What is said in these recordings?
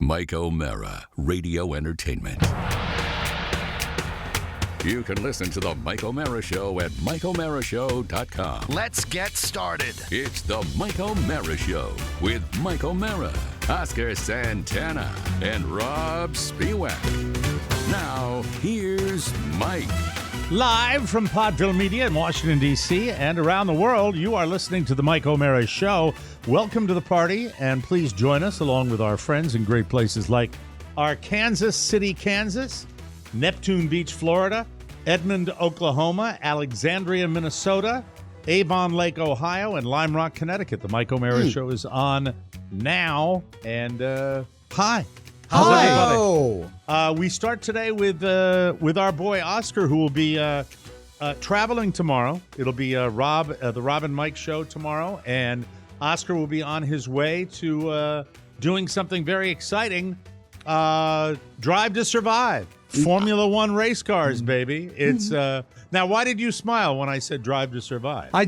Mike O'Mara, Radio Entertainment. You can listen to The Mike O'Mara Show at MikeO'MaraShow.com. Let's get started. It's The Mike O'Mara Show with Mike O'Mara, Oscar Santana, and Rob Spiewak. Now, here's Mike. Live from Podville Media in Washington, D.C. and around the world, you are listening to The Mike O'Mara Show. Welcome to the party, and please join us along with our friends in great places like our Kansas City, Kansas, Neptune Beach, Florida, Edmond, Oklahoma, Alexandria, Minnesota, Avon Lake, Ohio, and Lime Rock, Connecticut. The Mike O'Mara Show is on now, and hi. How's everybody? We start today with our boy Oscar, who will be traveling tomorrow. It'll be the Rob and Mike show tomorrow, and Oscar will be on his way to doing something very exciting. Drive to Survive. Formula One race cars, baby. It's now. Why did you smile when I said "Drive to Survive"? I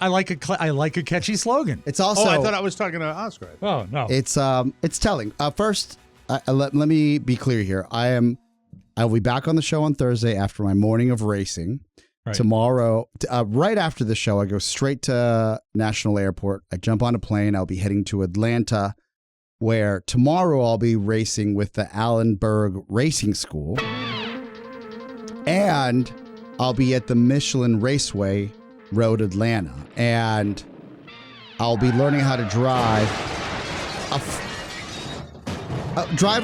like a catchy slogan. It's also. I thought I was talking to Oscar. Oh no, it's telling. First, let me be clear here. I'll be back on the show on Thursday after my morning of racing. Right. Tomorrow, right after the show, I go straight to National Airport. I jump on a plane. I'll be heading to Atlanta, where tomorrow I'll be racing with the Allenberg Racing School. And I'll be at the Michelin Raceway Road, Atlanta. And I'll be learning how to drive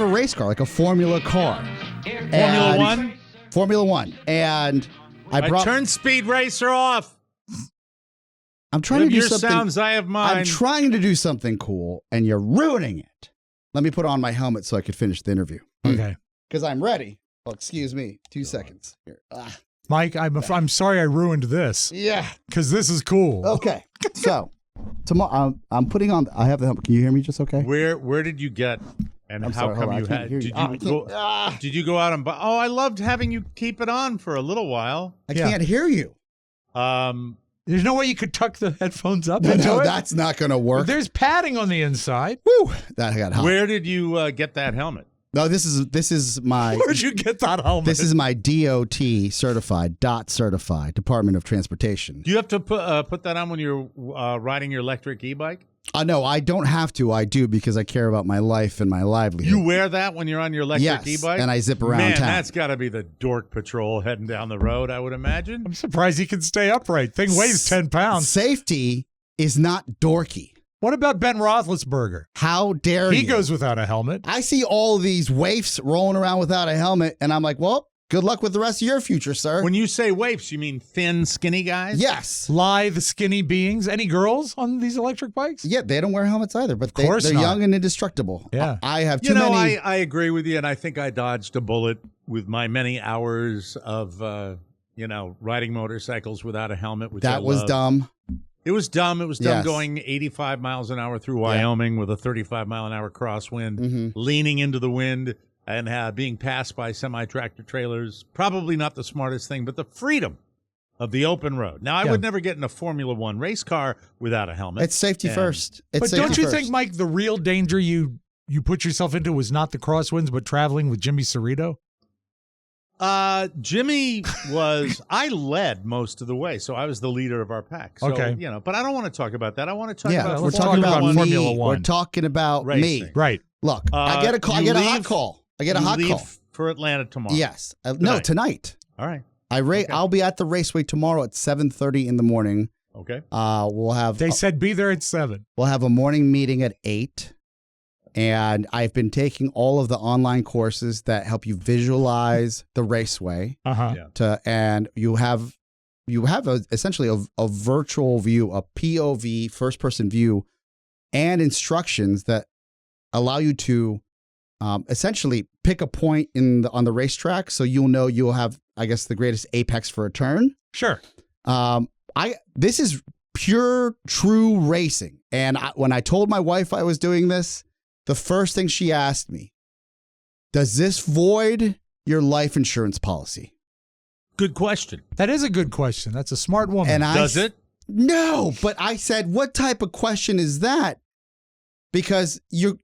a race car, like a Formula car. Formula One? Formula One. And I turned Speed Racer off. I'm trying to do your something. Sounds, I have mine. I'm trying to do something cool, and you're ruining it. Let me put on my helmet so I could finish the interview. Okay. Because I'm ready. Well, excuse me. 2 seconds. Here. Mike, I'm sorry I ruined this. Yeah. Because this is cool. Okay. So, tomorrow I'm putting on. I have the helmet. Can you hear me just okay? Where did you get? And I'm how sorry, come hold on, you I can't had? hear you. Did you go out and buy? Oh, I loved having you keep it on for a little while. I can't hear you. There's no way you could tuck the headphones up No, into it? that's not going to work. There's padding on the inside. Woo! That got hot. Where did you get that helmet? No, this is my. Where'd you get that helmet? This is my DOT certified, Department of Transportation. Do you have to put that on when you're riding your electric e-bike? No, I don't have to. I do because I care about my life and my livelihood. You wear that when you're on your electric e-bike? And I zip around Man, town. that's got to be the dork patrol heading down the road, I would imagine. I'm surprised he can stay upright. Thing weighs 10 pounds. Safety is not dorky. What about Ben Roethlisberger? How dare you? He goes without a helmet. I see all these waifs rolling around without a helmet, and I'm like, well, good luck with the rest of your future, sir. When you say waifs, you mean thin, skinny guys? Yes. Lithe, skinny beings. Any girls on these electric bikes? Yeah, they don't wear helmets either, but they're not. young and indestructible. Yeah. I have too many. I agree with you, and I think I dodged a bullet with my many hours of, riding motorcycles without a helmet, which that was dumb. It was dumb. It was dumb Yes. going 85 miles an hour through Wyoming with a 35 mile an hour crosswind, leaning into the wind and being passed by semi-tractor trailers. Probably not the smartest thing, but the freedom of the open road. Now, I would never get in a Formula One race car without a helmet. It's safety first. But don't you think, Mike, the real danger you put yourself into was not the crosswinds, but traveling with Jimmy Cerrito? Jimmy I led most of the way, so I was the leader of our pack. So, okay. But I don't want to talk about that. I want to talk about we're talking about Formula me. One. We're talking about racing. me. Right. Look, I get a call. I get a hot call. Leave for Atlanta tomorrow. Yes. No, tonight. All right. I'll be at the raceway tomorrow at 7:30 in the morning. Okay. We'll have. They said be there at 7. We'll have a morning meeting at 8. And I've been taking all of the online courses that help you visualize the raceway. And you have essentially a virtual view, a POV, first person view, and instructions that allow you to essentially pick a point on the racetrack, so you'll know you'll have, I guess, the greatest apex for a turn. Sure. This is pure, true racing. And when I told my wife I was doing this, the first thing she asked me, does this void your life insurance policy? Good question. That is a good question. That's a smart woman. Does it? No, but I said, what type of question is that? because you're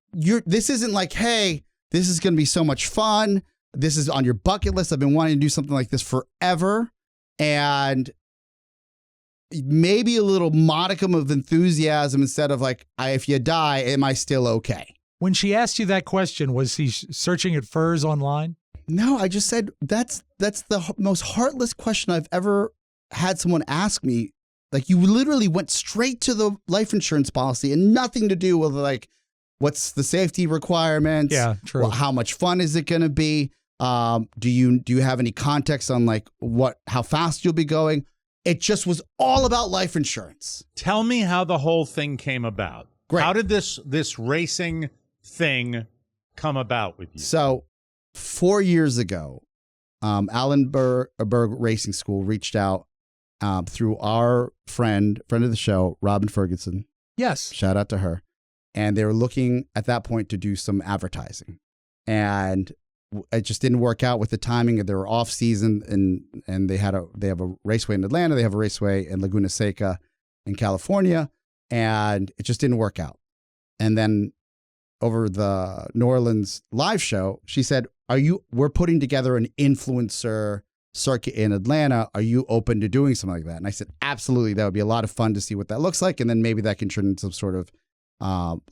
this isn't like, hey, this is going to be so much fun. This is on your bucket list. I've been wanting to do something like this forever. And maybe a little modicum of enthusiasm instead of like, if you die, am I still okay? When she asked you that question, was he searching at furs online? No, I just said that's the most heartless question I've ever had someone ask me. Like, you literally went straight to the life insurance policy and nothing to do with like, what's the safety requirements? Yeah, true. Well, how much fun is it going to be? Do you have any context on like how fast you'll be going? It just was all about life insurance. Tell me how the whole thing came about. Great. How did this racing thing come about with you? So 4 years ago, Allenberg Racing School reached out through our friend of the show, Robin Ferguson. Yes. Shout out to her. And they were looking at that point to do some advertising. And it just didn't work out with the timing. They were off season, and they have a raceway in Atlanta. They have a raceway in Laguna Seca in California, and it just didn't work out. And then over the New Orleans live show, she said, we're putting together an influencer circuit in Atlanta. Are you open to doing something like that? And I said, absolutely. That would be a lot of fun to see what that looks like. And then maybe that can turn into some sort of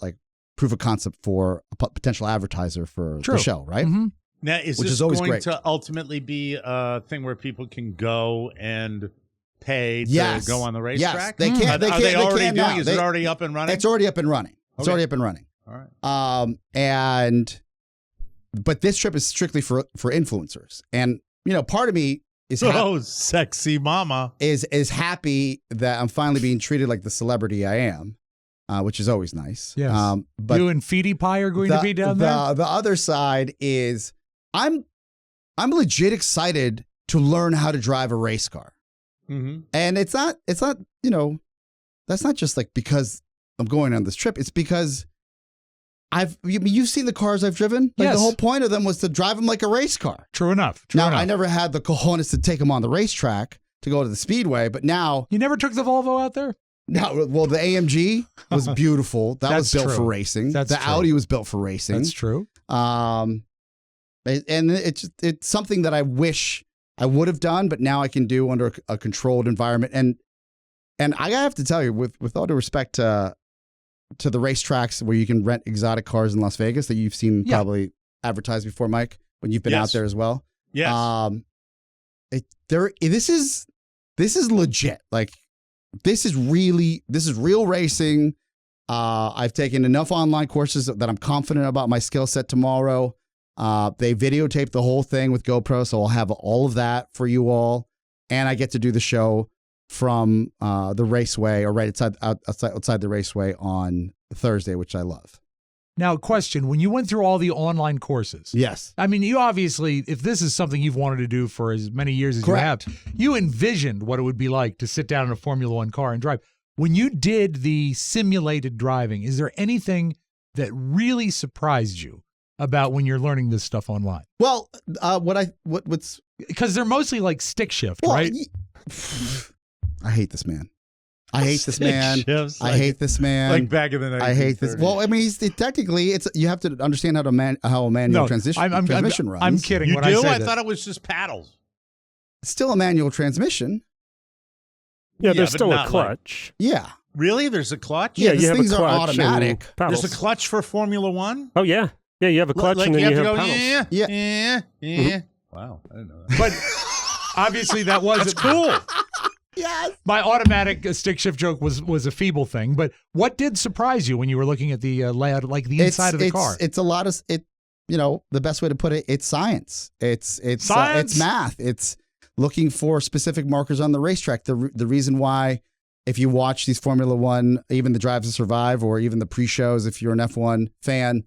like proof of concept for a potential advertiser for the show, right? Mm-hmm. Now, is Which this is always going great. to ultimately be a thing where people can go and pay to Yes. go on the racetrack? Yes, they can. Are They they can already doing? now. Is it already up and running? It's already up and running. It's Okay. already up and running. All right. But this trip is strictly for influencers, and part of me is Sexy mama is happy that I'm finally being treated like the celebrity I am, which is always nice. Yes. But you and Feety Pie are going to be down there? The other side is I'm legit excited to learn how to drive a race car. Mm-hmm. And it's not, that's not just like because I'm going on this trip. It's because you've seen the cars I've driven. Like Yes. The whole point of them was to drive them like a race car. True enough. I never had the cojones to take them on the racetrack to go to the speedway, but now. You never took the Volvo out there? No, well, the AMG was beautiful. That was That's built true. for racing. That's the true. Audi was built for racing. That's true. And it's something that I wish I would have done, but now I can do under a controlled environment. And I have to tell you, with all due respect to the racetracks where you can rent exotic cars in Las Vegas that you've seen probably advertised before, Mike, when you've been out there as well. Yes. This is legit. Like, this is real racing. I've taken enough online courses that I'm confident about my skill set tomorrow. They videotape the whole thing with GoPro, so I'll have all of that for you all. And I get to do the show from the raceway, or right outside the raceway on Thursday, which I love. Now, question, when you went through all the online courses. Yes. I mean, you obviously, if this is something you've wanted to do for as many years as Correct. you have, you envisioned what it would be like to sit down in a Formula One car and drive. When you did the simulated driving, is there anything that really surprised you about when you're learning this stuff online? Well, what's because they're mostly like stick shift, well, right? I hate this man. I hate this man. Shifts, I hate this man. Like back in the 1930s. I hate this. Well, I mean, technically, you have to understand how a manual transmission runs. I'm kidding. You when do? I I say thought that. it was just paddles. It's still a manual transmission. Yeah, there's but still a not clutch. Yeah. Really? There's a clutch? Yeah, these you have things a are clutch automatic. and paddles. There's a clutch for Formula One? Oh, yeah. Yeah, you have a clutch Like and then you have to go, paddles. Yeah. Wow, I didn't know that. But obviously that wasn't Cool. Yes. My automatic stick shift joke was a feeble thing, but what did surprise you when you were looking at the layout, like the inside of the car? It's a lot of it. The best way to put it, it's science. It's Science? It's math. It's looking for specific markers on the racetrack. The reason why, if you watch these Formula One, even the Drives to Survive, or even the pre-shows, if you're an F1 fan,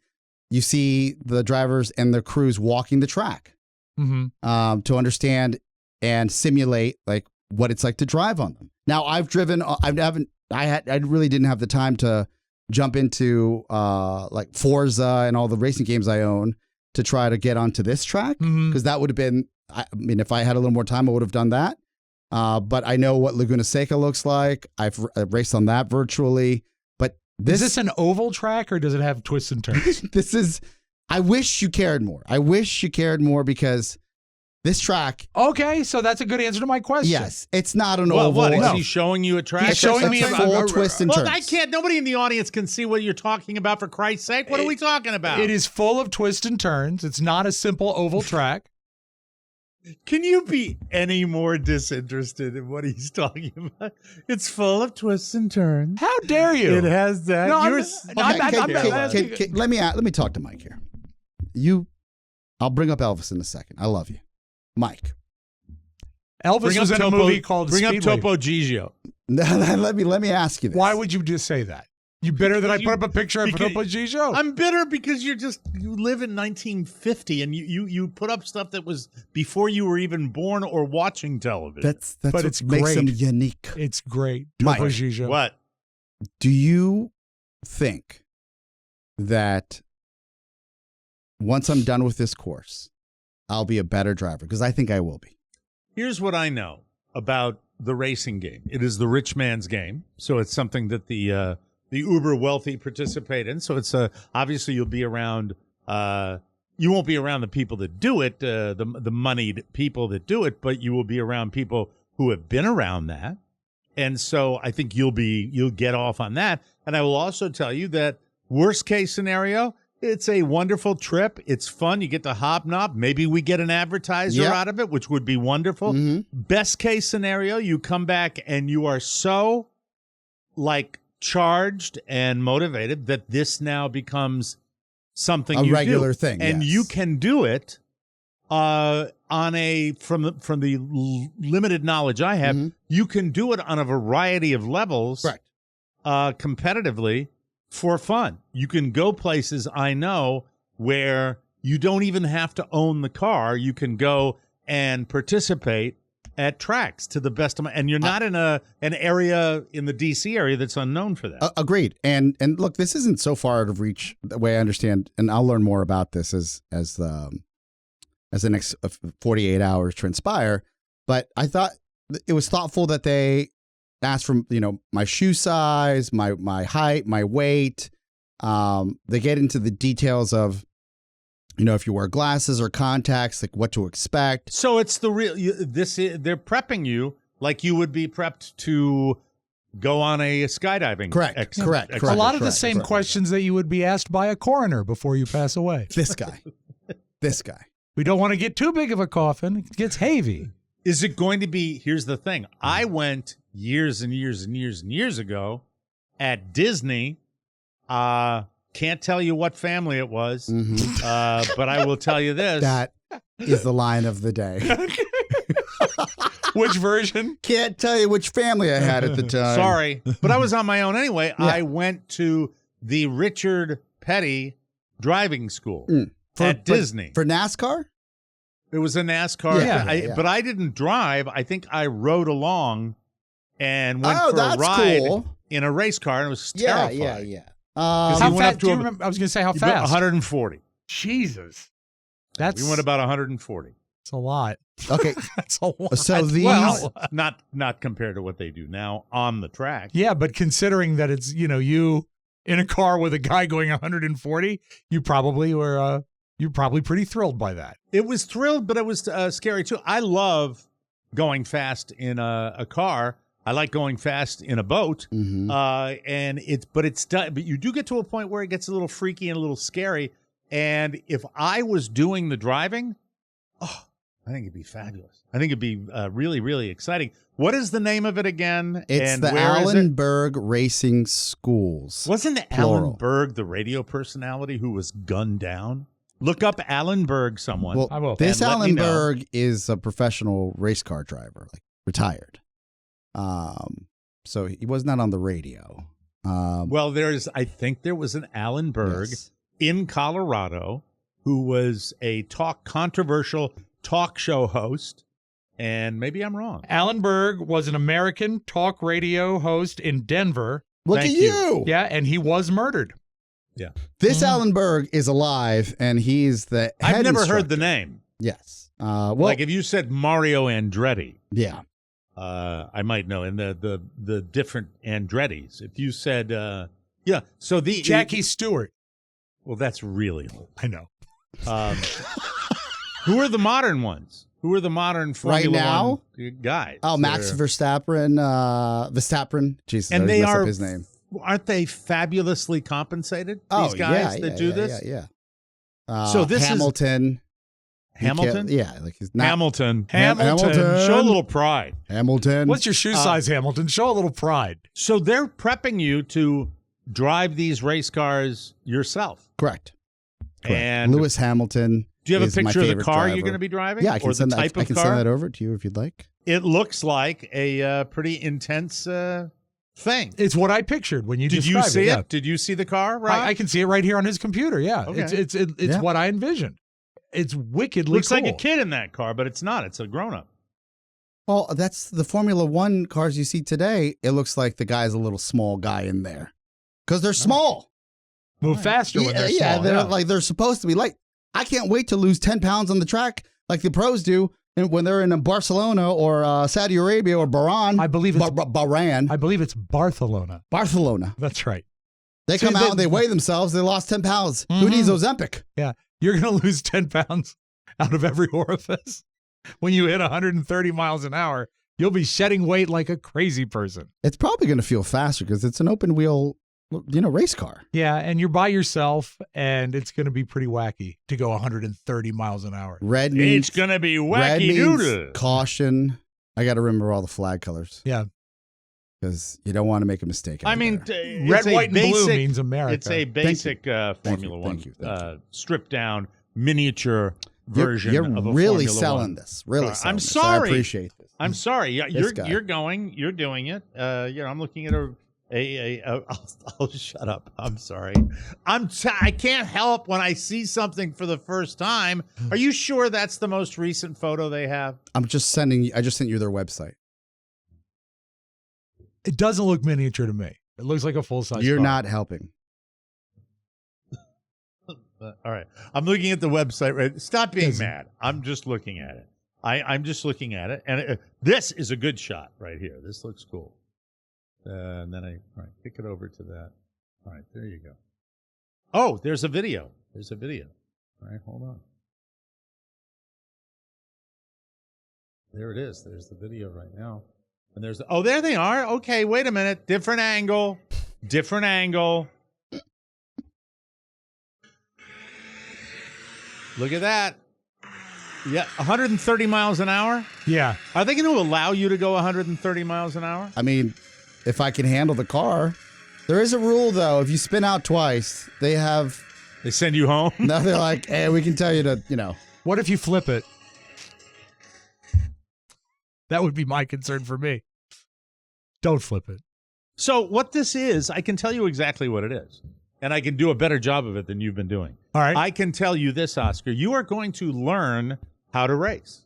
you see the drivers and their crews walking the track to understand and simulate like what it's like to drive on them. Now, I've driven. I really didn't have the time to jump into like Forza and all the racing games I own to try to get onto this track, because that would have been. I mean, if I had a little more time, I would have done that. But I know what Laguna Seca looks like. I've raced on that virtually. But Is this an oval track or does it have twists and turns? I wish you cared more. I wish you cared more because this track. Okay, so that's a good answer to my question. Yes, it's not an oval. What? Is No. he showing you a track? He's showing me a full twist and turns. Well, I can't. Nobody in the audience can see what you're talking about. For Christ's sake, what are we talking about? It is full of twists and turns. It's not a simple oval track. Can you be any more disinterested in what he's talking about? It's full of twists and turns. How dare you? It has that. No, Let me talk to Mike here. I'll bring up Elvis in a second. I love you, Mike. Elvis was in a movie called Bring Speedway. up Topo Gigio. let me ask you this. Why would you just say that? You bitter that I put up a picture of Topo Gigio? I'm bitter because you live in 1950 and you put up stuff that was before you were even born or watching television. That's what makes him unique. It's great. Mike, Topo Gigio. What? Do you think that once I'm done with this course, I'll be a better driver? Because I think I will be. Here's what I know about the racing game. It is the rich man's game, so it's something that the uber wealthy participate in. So it's obviously you'll be around. You won't be around the people that do it, the moneyed people that do it, but you will be around people who have been around that. And so I think you'll get off on that. And I will also tell you that worst case scenario, it's a wonderful trip. It's fun. You get to hobnob. Maybe we get an advertiser out of it, which would be wonderful. Mm-hmm. Best case scenario, you come back and you are so charged and motivated that this now becomes something a regular thing, and you can do it from the limited knowledge I have. Mm-hmm. You can do it on a variety of levels, correct? Competitively for fun. You can go places I know where you don't even have to own the car. You can go and participate at tracks to the best of my, and you're not in an area in the DC area that's unknown for that. Agreed. And look, this isn't so far out of reach the way I understand, and I'll learn more about this as the next 48 hours transpire. But I thought it was thoughtful that they asked for, my shoe size, my height, my weight. They get into the details of, if you wear glasses or contacts, like what to expect. So it's the real. They're prepping you like you would be prepped to go on a skydiving. Correct. A lot of the same questions that you would be asked by a coroner before you pass away. This guy. We don't want to get too big of a coffin. It gets heavy. Is it going to be? Here's the thing. I went years and years and years and years ago at Disney. Can't tell you what family it was, but I will tell you this. That is the line of the day. Which version? Can't tell you which family I had at the time. Sorry, but I was on my own anyway. Yeah. I went to the Richard Petty driving school at Disney. For NASCAR? It was a NASCAR. But I didn't drive. I think I rode along and went for a ride in a race car, and it was terrifying. Yeah. How fast? Do you remember? I was going to say how fast. 140. Jesus, we went about 140. That's a lot. Okay, that's a lot. So not compared to what they do now on the track. Yeah, but considering that it's you in a car with a guy going 140, you probably were you're probably pretty thrilled by that. It was thrilled, but it was scary too. I love going fast in a car. I like going fast in a boat, but you do get to a point where it gets a little freaky and a little scary. And if I was doing the driving, I think it'd be fabulous. I think it'd be really, really exciting. What is the name of it again? It's the Alan Berg Racing Schools. Wasn't Alan Berg the radio personality who was gunned down? Look up Alan Berg, someone. Well, I will. This Alan Berg is a professional race car driver, retired. So he was not on the radio. I think there was an Alan Berg in Colorado who was a controversial talk show host, and maybe I'm wrong. Alan Berg was an American talk radio host in Denver. Look at you. Yeah, and he was murdered. Yeah. This Alan Berg is alive, and he's the head I've never instructor. heard the name. Yes. If you said Mario Andretti. Yeah. I might know, and the different Andrettis. If you said Yeah. So the Jackie Stewart. Well, that's really old. I know. Who are the modern ones? Who are the modern Formula One guys? Oh, Max Verstappen. Jesus, and they are up his name. Aren't they fabulously compensated? Oh, these guys that do this. Yeah. So this Hamilton. Hamilton. Like he's not Hamilton. Hamilton. Show a little pride. Hamilton. What's your shoe size, Hamilton? Show a little pride. So they're prepping you to drive these race cars yourself. Correct. And Lewis Hamilton. Do you have a picture of the car driver. you're going to be driving? Yeah, I can or send the that. type I of can car? send that over to you if you'd like. It looks like a pretty intense thing. It's what I pictured when you Did you described see it. it? Yeah. Did you see the car? Right. I can see it right here on his computer. Yeah, Okay. It's what I envisioned. It's wickedly Looks cool. like a kid in that car, but it's not. It's a grown-up. Well, that's the Formula One cars you see today. It looks like the guy's a little small guy in there because they're small. Move faster when they're yeah, small. they're like they're supposed to be. Like I can't wait to lose 10 pounds on the track like the pros do, and when they're in Barcelona or Saudi Arabia or Bahrain. I believe it's Bahrain. I believe it's Barcelona. Barcelona. That's right. They come out and they weigh themselves. They lost 10 pounds. Who needs Ozempic? Yeah, you're going to lose 10 pounds out of every orifice. When you hit 130 miles an hour, you'll be shedding weight like a crazy person. It's probably going to feel faster because it's an open wheel, race car. Yeah, and you're by yourself, and it's going to be pretty wacky to go 130 miles an hour. Red means It's going to be red wacky means doodle. caution. I got to remember all the flag colors. Yeah. Because you don't want to make a mistake. I mean, Red, white, and blue means America. It's a basic Formula One, stripped down miniature version You're of a really Formula selling One this. Really car. selling I'm this. sorry. I appreciate this. I'm sorry. You're you're doing it. I'm looking at I'll shut up. I'm sorry. I can't help when I see something for the first time. Are you sure that's the most recent photo they have? I just sent you their website. It doesn't look miniature to me. It looks like a full-size You're car. not helping. All right. I'm looking at the website. Right. Stop being mad. I'm just looking at it. I'm just looking at it. And this is a good shot right here. This looks cool. And then kick it over to that. All right. There you go. Oh, there's a video. All right. Hold on. There it is. There's the video right now. And there they are. Okay. Wait a minute. Different angle. Look at that. Yeah, 130 miles an hour? Yeah. Are they going to allow you to go 130 miles an hour? I mean, if I can handle the car. There is a rule, though. If you spin out twice, they send you home? No, they're like, hey, we can tell you to, What if you flip it? That would be my concern for me. Don't flip it. So what this is, I can tell you exactly what it is. And I can do a better job of it than you've been doing. All right. I can tell you this, Oscar. You are going to learn how to race.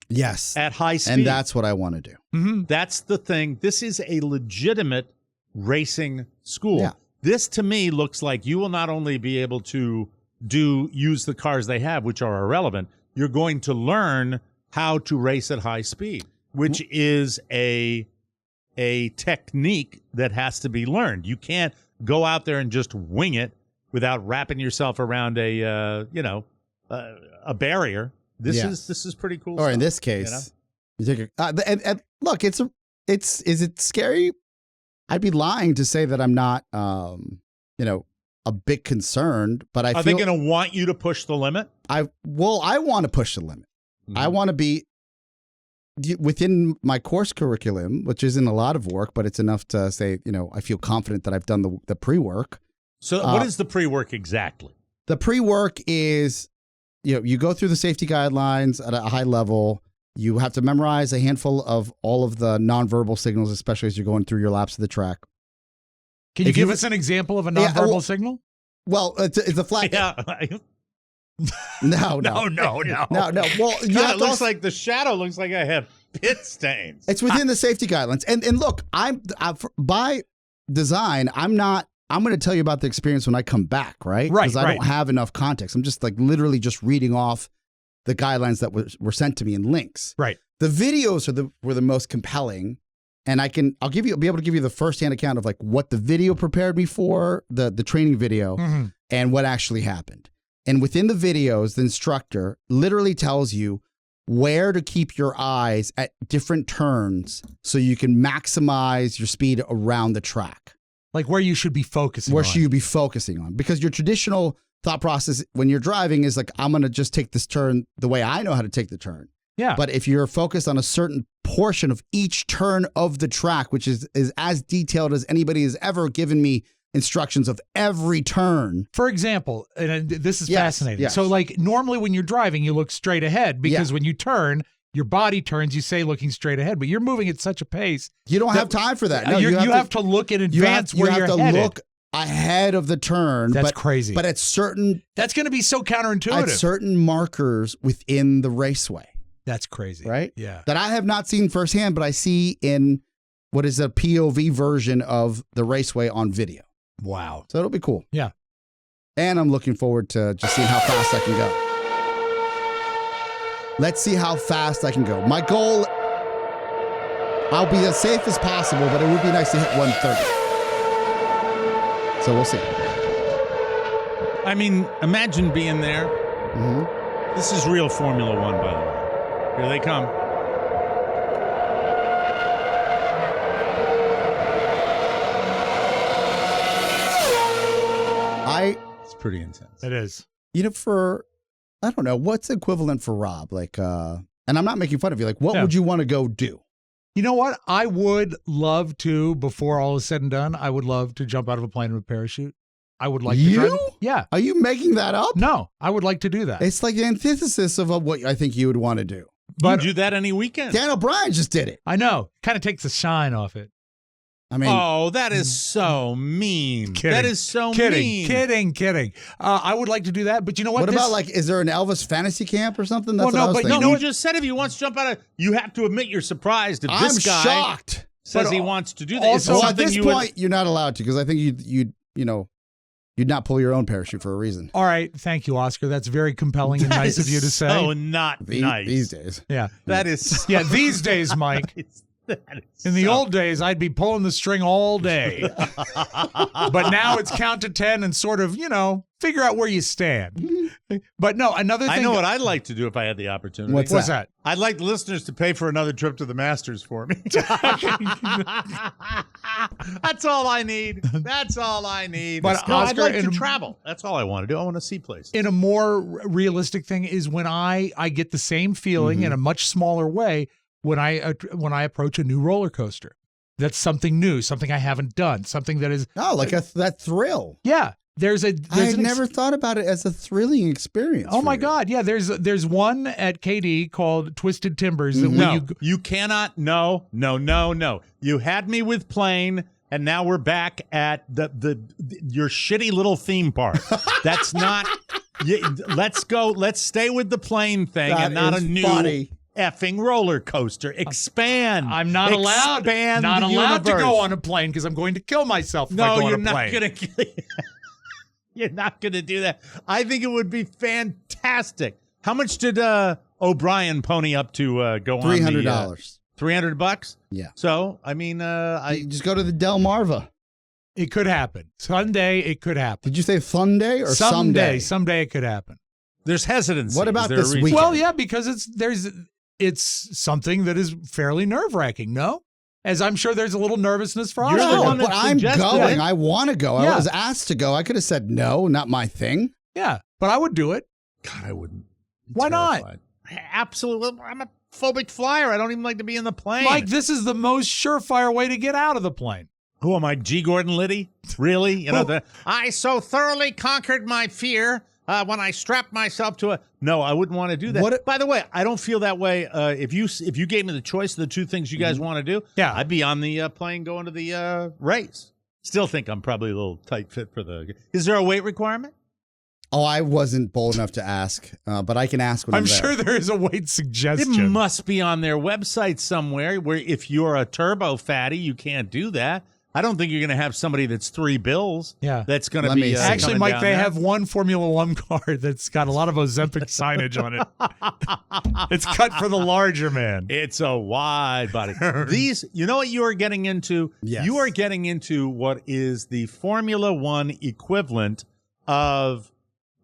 Yes. At high speed. And that's what I want to do. Mm-hmm. That's the thing. This is a legitimate racing school. Yeah. This, to me, looks like you will not only be able to use the cars they have, which are irrelevant, you're going to learn how to race at high speed, which is a technique that has to be learned. You can't go out there and just wing it without wrapping yourself around a barrier. This is pretty cool. Or stuff, in this case, you take and look, is it scary? I'd be lying to say that I'm not, a bit concerned. But are they going to want you to push the limit? I want to push the limit. Mm-hmm. I want to be within my course curriculum, which isn't a lot of work, but it's enough to say, I feel confident that I've done the pre-work. So what is the pre-work exactly? The pre-work is, you go through the safety guidelines at a high level. You have to memorize a handful of all of the nonverbal signals, especially as you're going through your laps of the track. Can you give us an example of a nonverbal signal? Well, it's a flat. Yeah. No. No. Well, It looks like the shadow looks like I have pit stains. It's within the safety guidelines. And look, I'm by design, I'm going to tell you about the experience when I come back, right? Right. Because I don't have enough context. I'm just literally just reading off the guidelines that were sent to me in links. Right. The videos were the most compelling and I'll be able to give you the firsthand account of like what the video prepared me for, the training video, and what actually happened. And within the videos, the instructor literally tells you where to keep your eyes at different turns so you can maximize your speed around the track. Like where you should be focusing Where on. should you be focusing on? Because your traditional thought process when you're driving is like, I'm going to just take this turn the way I know how to take the turn. Yeah. But if you're focused on a certain portion of each turn of the track, which is as detailed as anybody has ever given me instructions of every turn. For example, and this is fascinating. Yes. So like normally when you're driving, you look straight ahead because when you turn, your body turns, you say looking straight ahead, but you're moving at such a pace. You don't have time for that. No, you have to look in advance where you're headed. You have to look ahead of the turn. That's crazy. But at certain... That's going to be so counterintuitive. At certain markers within the raceway. That's crazy. Right? Yeah. That I have not seen firsthand, but I see in what is a POV version of the raceway on video. Wow. So it'll be cool. Yeah. And I'm looking forward to just seeing how fast I can go. Let's see how fast I can go. My goal, I'll be as safe as possible, but it would be nice to hit 130. So we'll see. I mean, imagine being there. Mm-hmm. This is real Formula One, by the way. Here they come. It's pretty intense. It is. You know, I don't know, what's equivalent for Rob? Like, and I'm not making fun of you. Like, what would you want to go do? You know what? I would love to, before all is said and done, I would love to jump out of a plane with a parachute. I would like to try. Yeah. Are you making that up? No, I would like to do that. It's like the antithesis of what I think you would want to do. But you can do that any weekend. Dan O'Brien just did it. I know. Kind of takes the shine off it. I mean, oh, that is so mean. Kidding. That is so mean. Kidding. I would like to do that, but you know what? What about like, is there an Elvis fantasy camp or something? That's Well, no, what I was but thinking. No, you just said if he wants to jump out of, you have to admit you're surprised if this guy shocked. says he wants to do that. Also, Well, at this point, you're not allowed to because I think you'd not pull your own parachute for a reason. All right, thank you, Oscar. That's very compelling and nice of you to say. So not nice these days. Yeah, that is. Yeah, these days, Mike. In the old days, I'd be pulling the string all day. But now it's count to 10 and sort of, figure out where you stand. But no, another thing. I know what I'd like to do if I had the opportunity. What's that? I'd like listeners to pay for another trip to the Masters for me. That's all I need. That's all I need. But no, Oscar, I'd like to travel. That's all I want to do. I want to see places. In a more realistic thing is when I get the same feeling in a much smaller way when I approach a new roller coaster. That's something new, something I haven't done, something that is that thrill. Yeah, I never thought about it as a thrilling experience. Oh my God, yeah. There's one at KD called Twisted Timbers. You cannot. No. You had me with plane, and now we're back at your shitty little theme park. That's not. Let's go. Let's stay with the plane thing and not a new. Funny. Effing roller coaster. Expand. I'm not allowed. Not allowed to go on a plane because I'm going to kill myself if I go on a plane. You're not going to do that. I think it would be fantastic. How much did O'Brien pony up to go on? $300. $300? Yeah. So, I mean, you just go to the Del Marva. It could happen. Someday it could happen. Did you say fun day or someday? Someday it could happen. There's hesitancy. What about this weekend? Well, yeah, because it's something that is fairly nerve-wracking, no? As I'm sure there's a little nervousness for us. No, but I'm going. I want to go. Yeah. I was asked to go. I could have said no, not my thing. Yeah, but I would do it. God, I wouldn't. Why not? Absolutely. I'm a phobic flyer. I don't even like to be in the plane. Mike, this is the most surefire way to get out of the plane. Who am I, G. Gordon Liddy? Really? I so thoroughly conquered my fear when I strapped myself to a... No, I wouldn't want to do that. By the way, I don't feel that way. If you gave me the choice of the two things you guys want to do, yeah, I'd be on the plane going to the race. Still think I'm probably a little tight fit for the... Is there a weight requirement? Oh, I wasn't bold enough to ask, but I can ask when I'm there. sure there is a weight suggestion. It must be on their website somewhere where if you're a turbo fatty, you can't do that. I don't think you're going to have somebody that's three bills. Yeah. That's going to Let me be see. Actually, coming Mike, down they there. have one Formula One car that's got a lot of Ozempic signage on it. It's cut for the larger man. It's a wide body. These, you know what you are getting into? Yes. You are getting into what is the Formula One equivalent of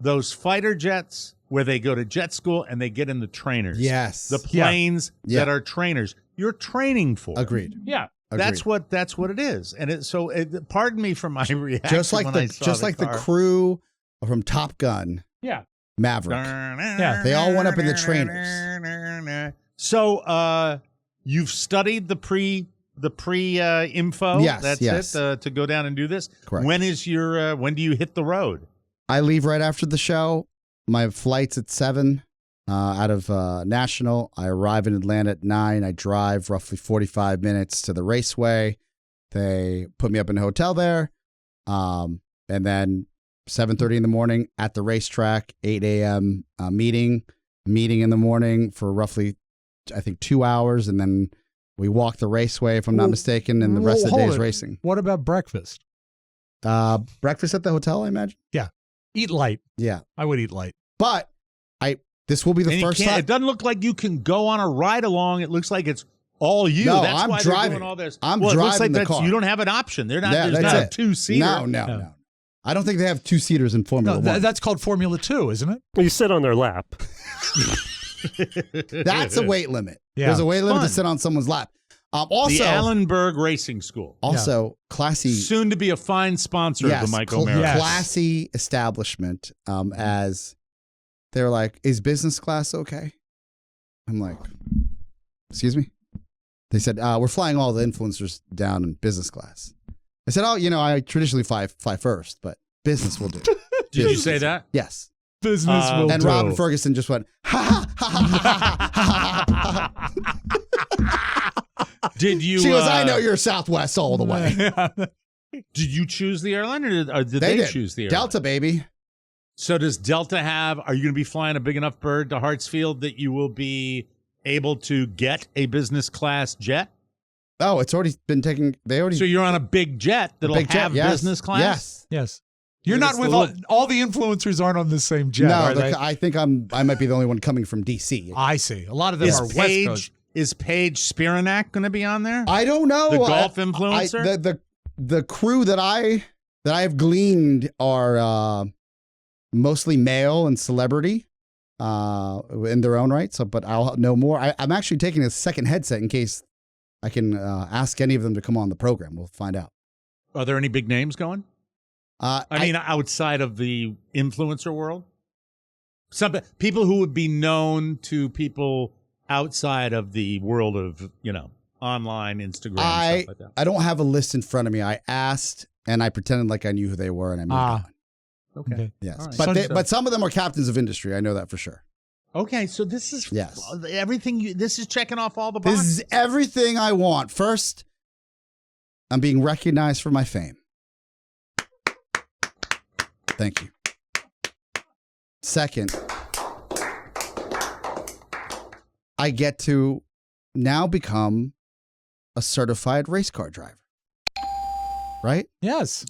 those fighter jets where they go to jet school and they get in the trainers. Yes. The planes Yeah. that are trainers. You're training for. Agreed. Yeah. Agreed. That's what it is. And pardon me for my reaction. Just like when I saw the car. crew from Top Gun, Yeah. Maverick. Yeah. They all went up in the trainers. So you've studied the pre info. Yes, That's yes. it to go down and do this. Correct. When do you hit the road? I leave right after the show. My flight's at 7 out of National. I arrive in Atlanta at 9. I drive roughly 45 minutes to the raceway. They put me up in a hotel there. And then 7:30 in the morning at the racetrack, 8 a.m. Meeting in the morning for roughly, I think, 2 hours. And then we walk the raceway, if I'm not mistaken, and the rest of the day is racing. What about breakfast? Breakfast at the hotel, I imagine? Yeah. Eat light. Yeah. I would eat light. But this will be the And first time. it doesn't look like you can go on a ride along. It looks like it's all you. No, That's I'm why driving. they're doing all this. I'm it looks driving like the car. You don't have an option. There's That's not a it. two-seater. No. I don't think they have two-seaters in Formula No, One. that's called Formula 2, isn't it? You sit on their lap. That's a weight limit. Yeah. There's a weight limit to Fun. sit on someone's lap. The Also, Allenberg Racing School. classy. Soon to be a fine sponsor of the Mike O'Mara. Yes. Classy establishment. As they're like, is business class okay? I'm like, excuse me? They said, we're flying all the influencers down in business class. I said, I traditionally fly first, but business will do. Did you say that? Yes. Business will And do. Robin Ferguson just went, ha ha. Did you? She goes, I know you're Southwest all the way. Did you choose the airline, or did they did. choose the airline? Delta, baby. So does Delta have? Are you going to be flying a big enough bird to Hartsfield that you will be able to get a business class jet? Oh, it's already been taken. They already. So you're on a big jet that'll big jet, have yes. business class. Yes. Yes. You're But not it's with the all the influencers aren't on the same jet, are they? I think I might be the only one coming from DC. I see. A lot of them Is are West Coast. Paige Spiranak going to be on there? I don't know. The golf influencer? The crew that I have gleaned are mostly male and celebrity in their own right. So, but I'll know more. I'm actually taking a second headset in case I can ask any of them to come on the program. We'll find out. Are there any big names going? I mean, outside of the influencer world, some people who would be known to people outside of the world of online Instagram stuff like that. I don't have a list in front of me. I asked and I pretended like I knew who they were, and I moved on. Okay. Yes, All right. but some of them are captains of industry. I know that for sure. Okay, so this is everything. This is checking off all the boxes. This is everything I want. First, I'm being recognized for my fame. Thank you. Second, I get to now become a certified race car driver. Right? Yes.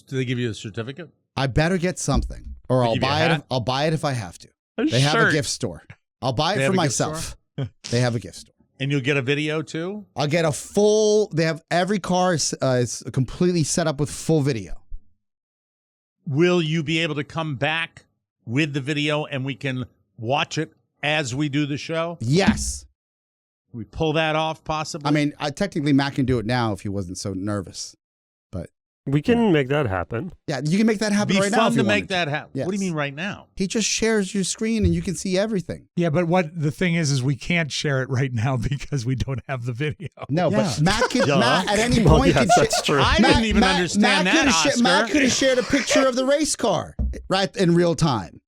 Do they give you a certificate? I better get something, or I'll give you a buy it. hat? I'll buy it if I have to. They have a gift store. I'll buy They it have for a gift myself. They have a gift store. And you'll get a video too? I'll get a full. They have every car is completely set up with full video. Will you be able to come back with the video and we can watch it as we do the show? Yes. We pull that off possibly? I mean, technically Matt can do it now if he wasn't so nervous. But We can make that happen. yeah, you can make that happen It'd be right now. fun if you to make wanted that happen. Yes. What do you mean right now? He just shares your screen and you can see everything. Yeah, but what the thing is we can't share it right now because we don't have the video. No, Yeah. but Matt can. Duh. Matt at any Well, point yes, can that's true. I didn't even understand that, Oscar. Matt could have shared a picture of the race car right in real time.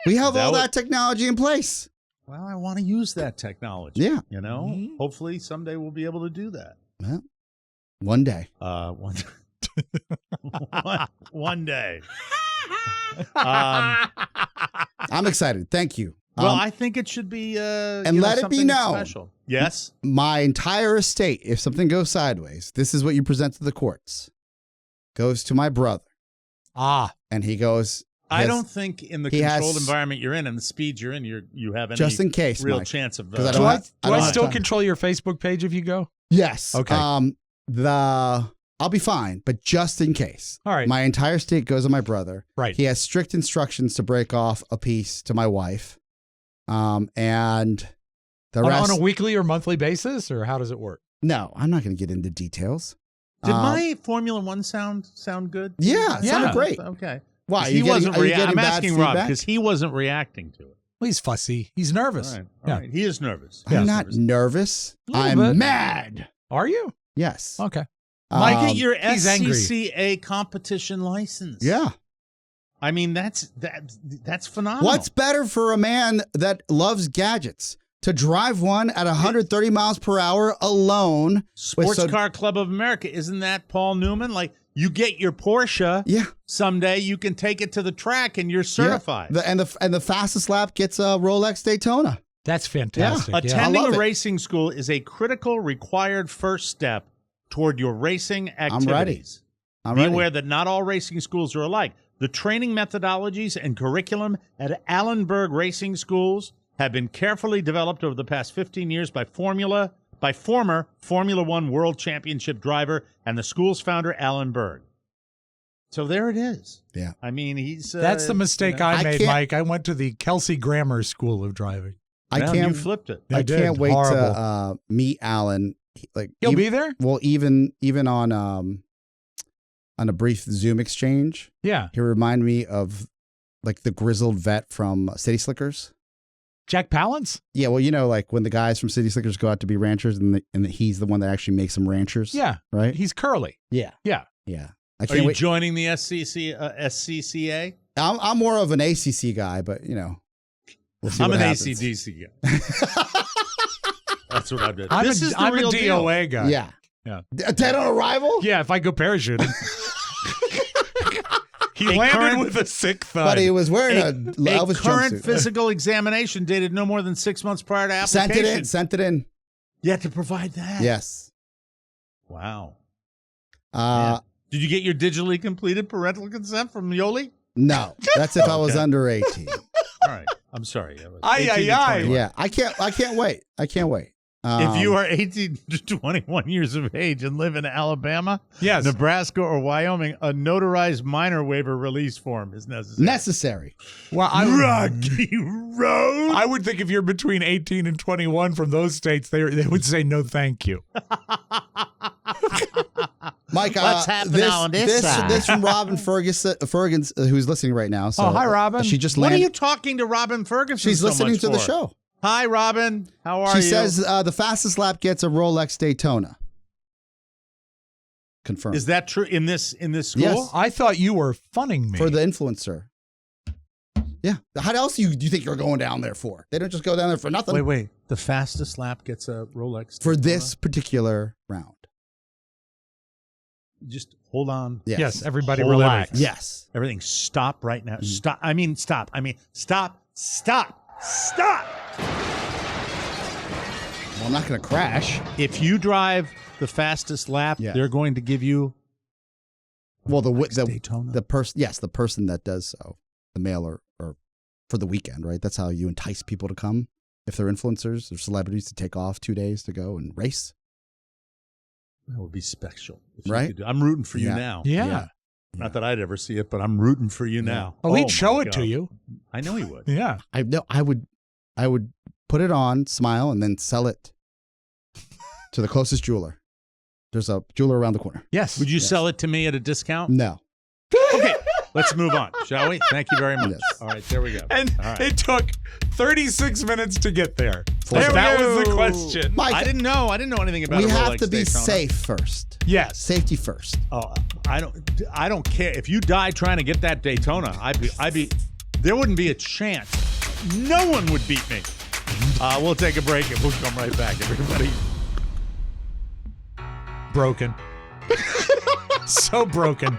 We have all that technology in place. Well, I want to use that technology. Yeah. You know? Mm-hmm. Hopefully someday we'll be able to do that. Well, one day. One day. I'm excited. Thank you. Well, I think it should be and let it be known. Special. Yes. My entire estate, if something goes sideways, this is what you present to the courts. Goes to my brother. And he goes. I don't think in the controlled environment you're in and the speed you're in, you have any just in case, real Mike, chance of. Do I still control your Facebook page if you go? Yes. Okay. I'll be fine, but just in case. All right. My entire estate goes to my brother. Right. He has strict instructions to break off a piece to my wife. And the rest on a weekly or monthly basis, or how does it work? No, I'm not going to get into details. Did my Formula One sound good? Yeah, it sounded great. Okay. Why? I'm asking Rob because he wasn't reacting to it. Well, he's fussy. He's nervous. All right. He is nervous. I'm not nervous. I'm mad. Are you? Yes. Okay. Mike, get your he's SCCA competition license. Yeah. I mean, that's phenomenal. What's better for a man that loves gadgets? To drive one at 130 miles per hour alone. Sports Car Club of America. Isn't that Paul Newman? Like, you get your Porsche. Yeah. Someday you can take it to the track and you're certified. Yeah. And the fastest lap gets a Rolex Daytona. That's fantastic. Yeah. Attending a racing school is a critical required first step toward your racing activities. I'm ready. Be aware that not all racing schools are alike. The training methodologies and curriculum at Allenberg Racing Schools have been carefully developed over the past 15 years by former Formula One World Championship driver and the school's founder, Alan Berg. So there it is. Yeah. I mean, he's... That's the mistake I made, Mike. I went to the Kelsey Grammar School of Driving. You flipped it. I can't wait to meet Alan. He'll be there? Well, even on a brief Zoom exchange. Yeah. He reminded me of like the grizzled vet from City Slickers. Jack Palance? Yeah, well, like when the guys from City Slickers go out to be ranchers and he's the one that actually makes them ranchers. Yeah. Right? He's curly. Yeah. Yeah. Yeah. Are you joining the SCCA? I'm more of an ACC guy, but, we'll see I'm what an happens. ACDC guy. That's what I'm doing. I'm a real DOA guy. Yeah. Yeah. Dead on arrival? Yeah, if I go parachuting. He landed with a sick thud. But he was wearing a current jumpsuit. physical examination dated no more than 6 months prior to application. Sent it in. You had to provide that? Yes. Wow. Yeah. Did you get your digitally completed parental consent from Yoli? No. That's if I was under 18. All right. I'm sorry. 18 to 21. Yeah. I can't wait. I can't wait. If you are 18 to 21 years of age and live in Alabama, yes, Nebraska, or Wyoming, a notarized minor waiver release form is necessary. Well, Rocky Road. I would think if you're between 18 and 21 from those states, they would say no thank you. Mike, what's happening on this side? This from Robin Ferguson, who's listening right now. So, hi, Robin. She just What landed. are you talking to Robin Ferguson She's so listening much to for? the show. Hi, Robin. How are you? She says the fastest lap gets a Rolex Daytona. Confirmed. Is that true in this school? Yes. I thought you were funning me. For the influencer. Yeah. How else do you think you're going down there for? They don't just go down there for nothing. Wait. The fastest lap gets a Rolex For Daytona? this particular round. Just hold on. Yes, everybody Hold relax. everything. Yes. Everything stop right now. Stop. I mean, stop. Stop. Well, I'm not going to crash. If you drive the fastest lap, they're going to give you Daytona. The person that does so, the male or for the weekend, right? That's how you entice people to come. If they're influencers or celebrities, to take off 2 days to go and race. That would be special. Right? I'm rooting for you now. Yeah. Not that I'd ever see it, but I'm rooting for you now. Oh, he'd show it God. to you. I know he would. Yeah. I would put it on, smile, and then sell it to the closest jeweler. There's a jeweler around the corner. Yes. Would you sell it to me at a discount? No. Okay. Let's move on, shall we? Thank you very much. Yes. All right, there we go. And it took 36 minutes to get there. That was the question. Mike, I didn't know anything about we a Rolex have to be Daytona. safe first. Yes. Safety first. Oh, I don't care if you die trying to get that Daytona. There wouldn't be a chance. No one would beat me. We'll take a break and we'll come right back, everybody. Broken. So broken.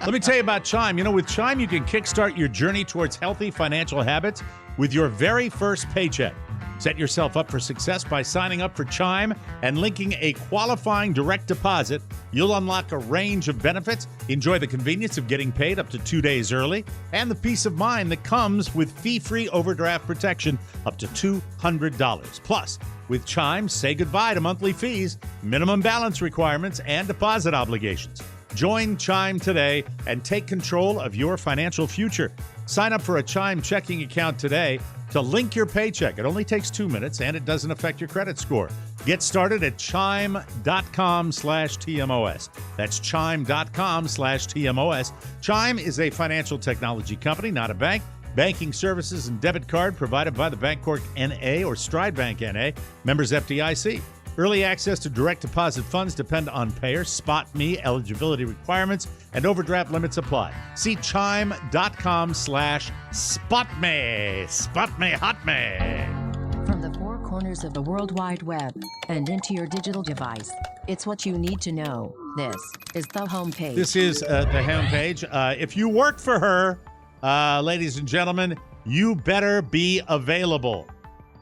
Let me tell you about Chime. With Chime, you can kickstart your journey towards healthy financial habits with your very first paycheck. Set yourself up for success by signing up for Chime and linking a qualifying direct deposit. You'll unlock a range of benefits, enjoy the convenience of getting paid up to 2 days early, and the peace of mind that comes with fee-free overdraft protection up to $200. Plus, with Chime, say goodbye to monthly fees, minimum balance requirements, and deposit obligations. Join Chime today and take control of your financial future. Sign up for a Chime checking account today to link your paycheck. It only takes 2 minutes, and it doesn't affect your credit score. Get started at chime.com/TMOS. That's chime.com/TMOS. Chime is a financial technology company, not a bank. Banking services and debit card provided by the Bancorp N.A. or Stride Bank N.A., members FDIC. Early access to direct deposit funds depend on payer, SpotMe, eligibility requirements, and overdraft limits apply. See chime.com/SpotMe. SpotMe, hot me. From the four corners of the World Wide Web and into your digital device, it's what you need to know. This is the homepage. This is the homepage. If you work for her, ladies and gentlemen, you better be available.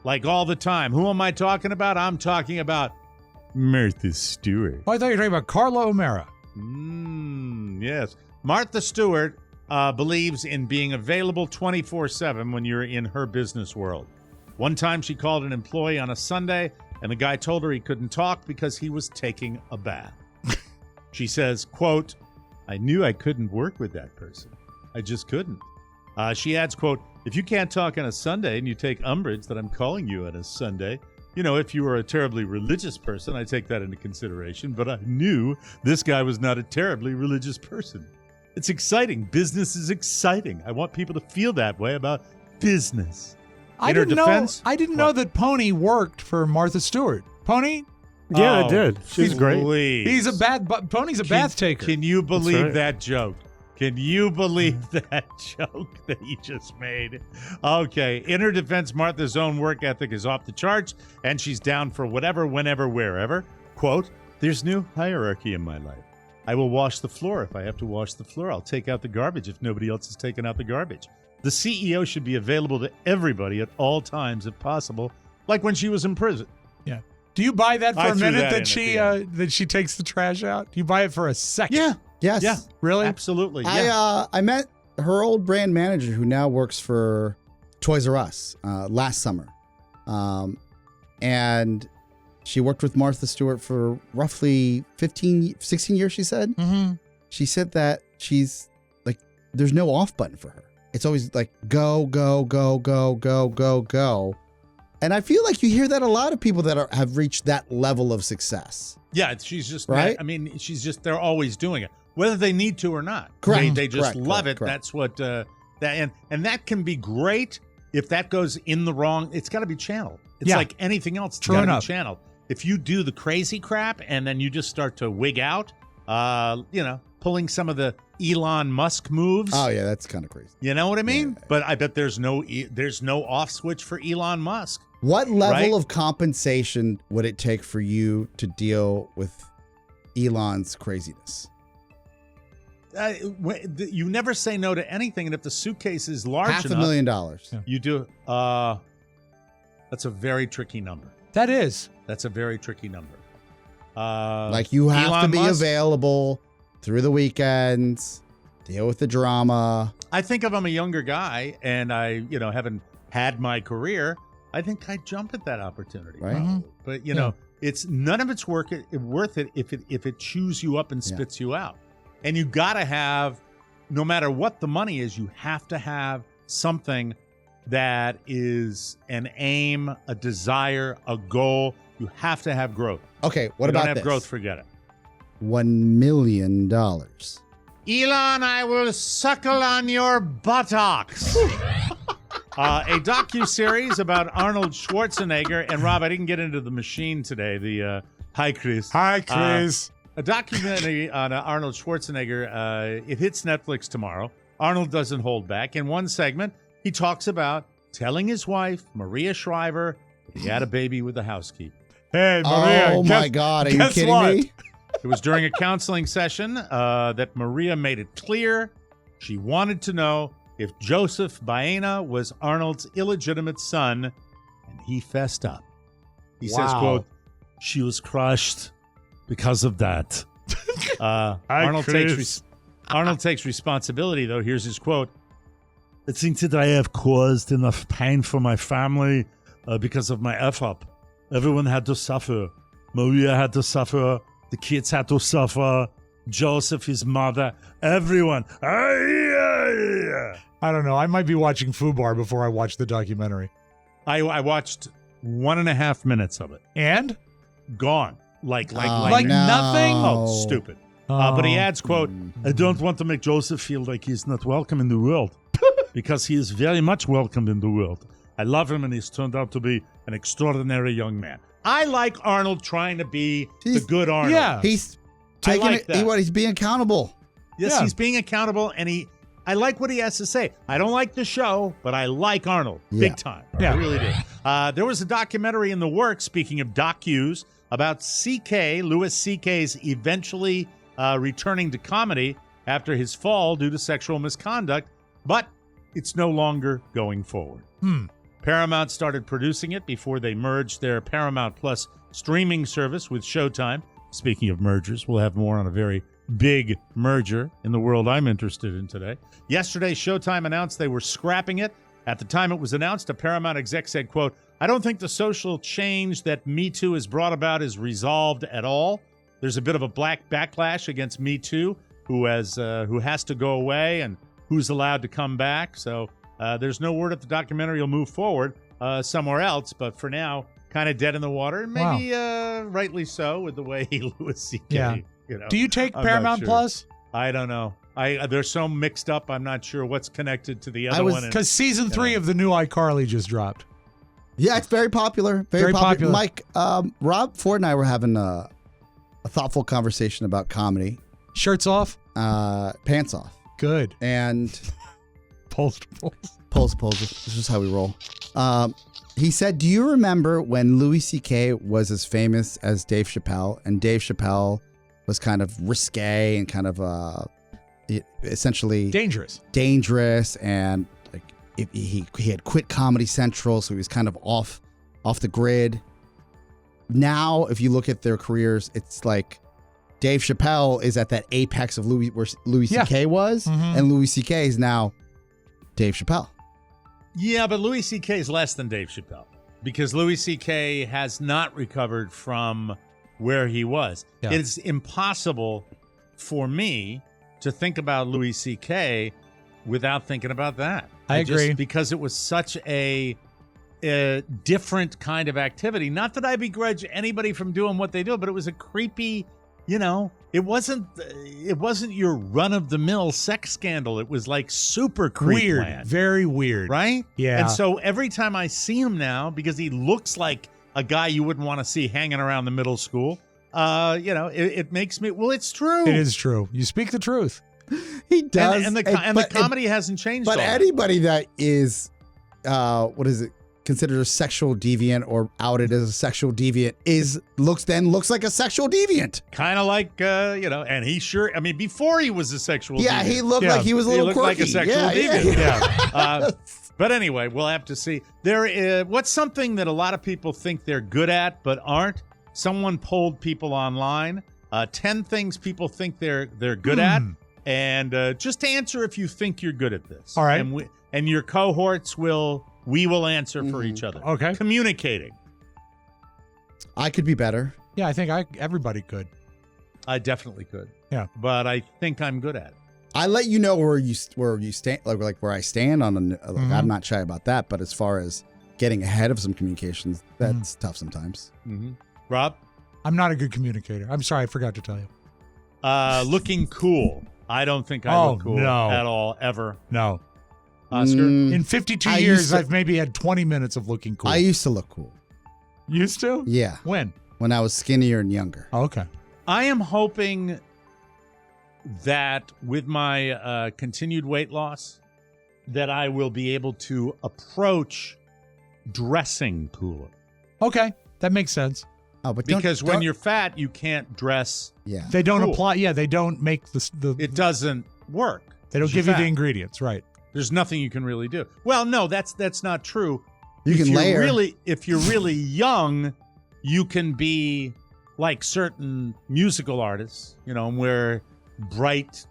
Like all the time. Who am I talking about? I'm talking about Martha Stewart. Oh, I thought you were talking about Carla O'Mara. Yes. Martha Stewart believes in being available 24/7 when you're in her business world. One time she called an employee on a Sunday, and the guy told her he couldn't talk because he was taking a bath. She says, quote, "I knew I couldn't work with that person. I just couldn't." She adds, quote, "If you can't talk on a Sunday and you take umbrage that I'm calling you on a Sunday, you know, if you were a terribly religious person, I take that into consideration, but I knew this guy was not a terribly religious person. It's exciting. Business is exciting. I want people to feel that way about business." I didn't know that Pony worked for Martha Stewart. Pony? Yeah, I did. She's great. Please. Pony's a bath taker. Can you believe right. that joke? Can you believe that joke that you just made? Okay. In her defense, Martha's own work ethic is off the charts, and she's down for whatever, whenever, wherever. Quote, "There's no hierarchy in my life. I will wash the floor if I have to wash the floor. I'll take out the garbage if nobody else has taken out the garbage. The CEO should be available to everybody at all times if possible, like when she was in prison." Yeah. Do you buy that for I a threw minute that that she takes the trash out? Do you buy it for a second? Yeah. Yes. Yeah. Really? Absolutely. Yeah. I met her old brand manager who now works for Toys R Us last summer. And she worked with Martha Stewart for roughly 16 years, she said. Mm-hmm. She said that she's like, there's no off button for her. It's always like go, go, go, go, go, go, go. And I feel like you hear that a lot of people that have reached that level of success. Yeah, she's just right. I mean, they're always doing it, whether they need to or not. Correct. They just love it. Correct. That's what and that can be great if that goes in the wrong. It's got to be channeled. It's like anything else. It's got to be channeled. If you do the crazy crap and then you just start to wig out, pulling some of the Elon Musk moves. Oh yeah, that's kind of crazy. You know what I mean? Yeah. But I bet there's no off switch for Elon Musk. What level of compensation would it take for you to deal with Elon's craziness? You never say no to anything, and if the suitcase is large enough, $500,000. you do. That's a very tricky number. That is. That's a very tricky number. Like you have Elon to be Musk? available through the weekends, deal with the drama. I think if I'm a younger guy and I, haven't had my career, I think I'd jump at that opportunity. Right. Probably. But it's none of it's worth it if it chews you up and spits you out. And you got to have, no matter what the money is, you have to have something that is an aim, a desire, a goal. You have to have growth. Okay, what If you about don't have this? growth, forget it. $1 million. Elon, I will suckle on your buttocks. A docu-series about Arnold Schwarzenegger. And Rob, I didn't get into the machine today. Hi, Chris. Hi, Chris. A documentary on Arnold Schwarzenegger. It hits Netflix tomorrow. Arnold doesn't hold back. In one segment, he talks about telling his wife, Maria Shriver, that he had a baby with the housekeeper. Hey, Maria. Oh, my God. Are you kidding me? It was during a counseling session that Maria made it clear she wanted to know if Joseph Baena was Arnold's illegitimate son, and he fessed up. He says, quote, "She was crushed because of that." Arnold takes responsibility, though. Here's his quote. "I think that I have caused enough pain for my family because of my F-up. Everyone had to suffer. Maria had to suffer. The kids had to suffer. Joseph, his mother, everyone." I don't know. I might be watching FUBAR before I watch the documentary. I watched 1.5 minutes of it. And? Gone. Like nothing? Oh, stupid. But he adds, quote, "I don't want to make Joseph feel like he's not welcome in the world because he is very much welcome in the world. I love him, and he's turned out to be an extraordinary young man." I like Arnold trying to be the good Arnold. Yeah. He's taking like that. He's being accountable. Yes, he's being accountable, and I like what he has to say. I don't like the show, but I like Arnold big time. Yeah. I really do. There was a documentary in the works, speaking of docus, about C.K., Louis C.K.'s eventually returning to comedy after his fall due to sexual misconduct, but it's no longer going forward. Paramount started producing it before they merged their Paramount Plus streaming service with Showtime. Speaking of mergers, we'll have more on a very big merger in the world I'm interested in today. Yesterday, Showtime announced they were scrapping it. At the time it was announced, a Paramount exec said, quote, "I don't think the social change that Me Too has brought about is resolved at all. There's a bit of a black backlash against Me Too, who has to go away and who's allowed to come back. So there's no word if the documentary will move forward somewhere else. But for now, kind of dead in the water, and maybe rightly so with the way Louis C.K. Yeah. Do you take Paramount Plus? I don't know. They're so mixed up. I'm not sure what's connected to the other one. Because season 3 of the new iCarly just dropped. Yeah, it's very popular. Very popular. Mike, Rob Ford and I were having a thoughtful conversation about comedy. Shirts off? Pants off. Good. And Pulse. This is how we roll. He said, "Do you remember when Louis C.K. was as famous as Dave Chappelle, and Dave Chappelle was kind of risque and kind of essentially dangerous, and like he had quit Comedy Central, so he was kind of off the grid. Now, if you look at their careers, it's like Dave Chappelle is at that apex of where Louis C.K. was, and Louis C.K. is now Dave Chappelle. Yeah, but Louis C.K. is less than Dave Chappelle because Louis C.K. has not recovered from where he was. Yeah. It is impossible for me to think about Louis C.K. without thinking about that. I agree. Because it was such a different kind of activity. Not that I begrudge anybody from doing what they do, but it was a creepy, it wasn't your run-of-the-mill sex scandal. It was like super creepy. Weird. Very weird. Right? Yeah. And so every time I see him now, because he looks like a guy you wouldn't want to see hanging around the middle school, it makes me, well, it's true. It is true. You speak the truth. He does. And the comedy hasn't changed. But anybody that is, considered a sexual deviant or outed as a sexual deviant looks like a sexual deviant. Kind of like, and he sure, before he was a sexual deviant. Yeah, he looked like he was a little quirky. Like a sexual deviant. Yeah. But anyway, we'll have to see. What's something that a lot of people think they're good at but aren't? Someone polled people online. 10 things people think they're good at. And just answer if you think you're good at this. All right. And your cohorts will answer for each other. Okay. Communicating. I could be better. Yeah, I think everybody could. I definitely could. Yeah. But I think I'm good at it. I let you know where you stand, like where I stand on. I'm not shy about that. But as far as getting ahead of some communications, that's tough sometimes. Rob? I'm not a good communicator. I'm sorry, I forgot to tell you. Looking cool. I don't think I look cool at all, ever. No. Oscar? In 52 years, I've maybe had 20 minutes of looking cool. I used to look cool. Used to? Yeah. When? When I was skinnier and younger. Oh, okay. I am hoping that with my continued weight loss, that I will be able to approach dressing cooler. Okay, that makes sense. Oh, but because when you're fat, you can't dress. Yeah, they don't apply. Yeah, they don't make the. It doesn't work. They don't give you the ingredients, right? There's nothing you can really do. Well, no, that's not true. You can layer. If you're really young, you can be like certain musical artists, and wear bright,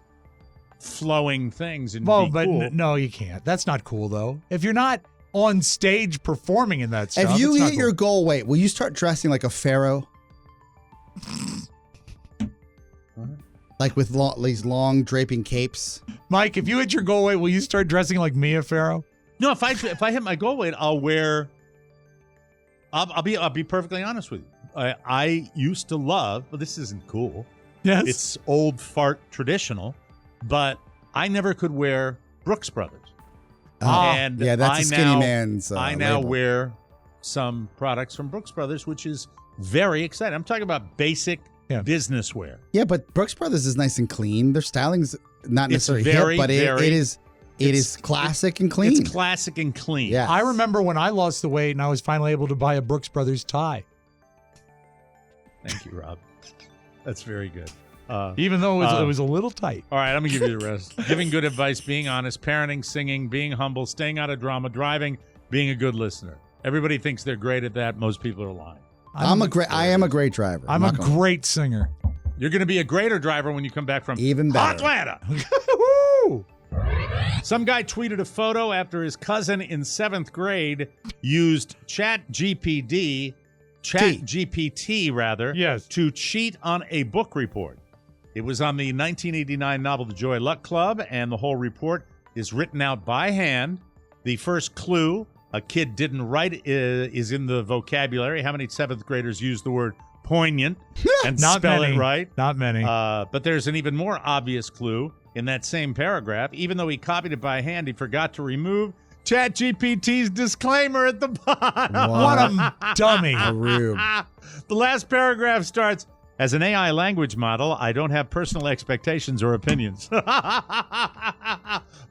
flowing things and be cool. No, you can't. That's not cool, though. If you're not on stage performing in that stuff, if you it's not hit your goal weight, will you start dressing like a pharaoh? Like with these long draping capes? Mike, if you hit your goal weight, will you start dressing like Mia Farrow? No, if I hit my goal weight, I'll wear. I'll be perfectly honest with you. I used to love, but this isn't cool. Yes, it's old fart traditional, but I never could wear Brooks Brothers. And yeah, that's a skinny man's. I now label. wear some products from Brooks Brothers, which is very exciting. I'm talking about basic business wear. Yeah, but Brooks Brothers is nice and clean. Their styling's not necessarily very, hip, but it is classic and clean. It's classic and clean. Yeah. I remember when I lost the weight and I was finally able to buy a Brooks Brothers tie. Thank you, Rob. That's very good. Even though it was a little tight. All right, I'm going to give you the rest. Giving good advice, being honest, parenting, singing, being humble, staying out of drama, driving, being a good listener. Everybody thinks they're great at that. Most people are lying. I am a great driver. I'm a great singer. You're going to be a greater driver when you come back from even better. Atlanta. Woo! Some guy tweeted a photo after his cousin in 7th grade used ChatGPT, yes, to cheat on a book report. It was on the 1989 novel The Joy Luck Club, and the whole report is written out by hand. The first clue a kid didn't write is in the vocabulary. How many 7th graders use the word poignant and Not spell many. it right? Not many. But there's an even more obvious clue in that same paragraph. Even though he copied it by hand, he forgot to remove ChatGPT's disclaimer at the bottom. What a dummy. The last paragraph starts, as an AI language model, I don't have personal expectations or opinions.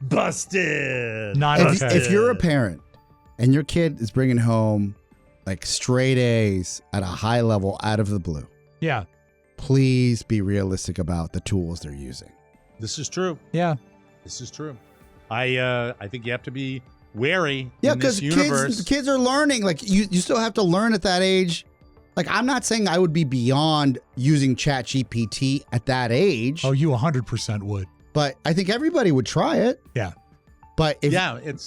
Busted. Not okay. If you're a parent and your kid is bringing home like straight A's at a high level out of the blue, yeah, please be realistic about the tools they're using. This is true. Yeah. This is true. I think you have to be wary in because this universe. kids are learning. Like you still have to learn at that age. Like I'm not saying I would be beyond using ChatGPT at that age. Oh, you 100% would. But I think everybody would try it. Yeah. But if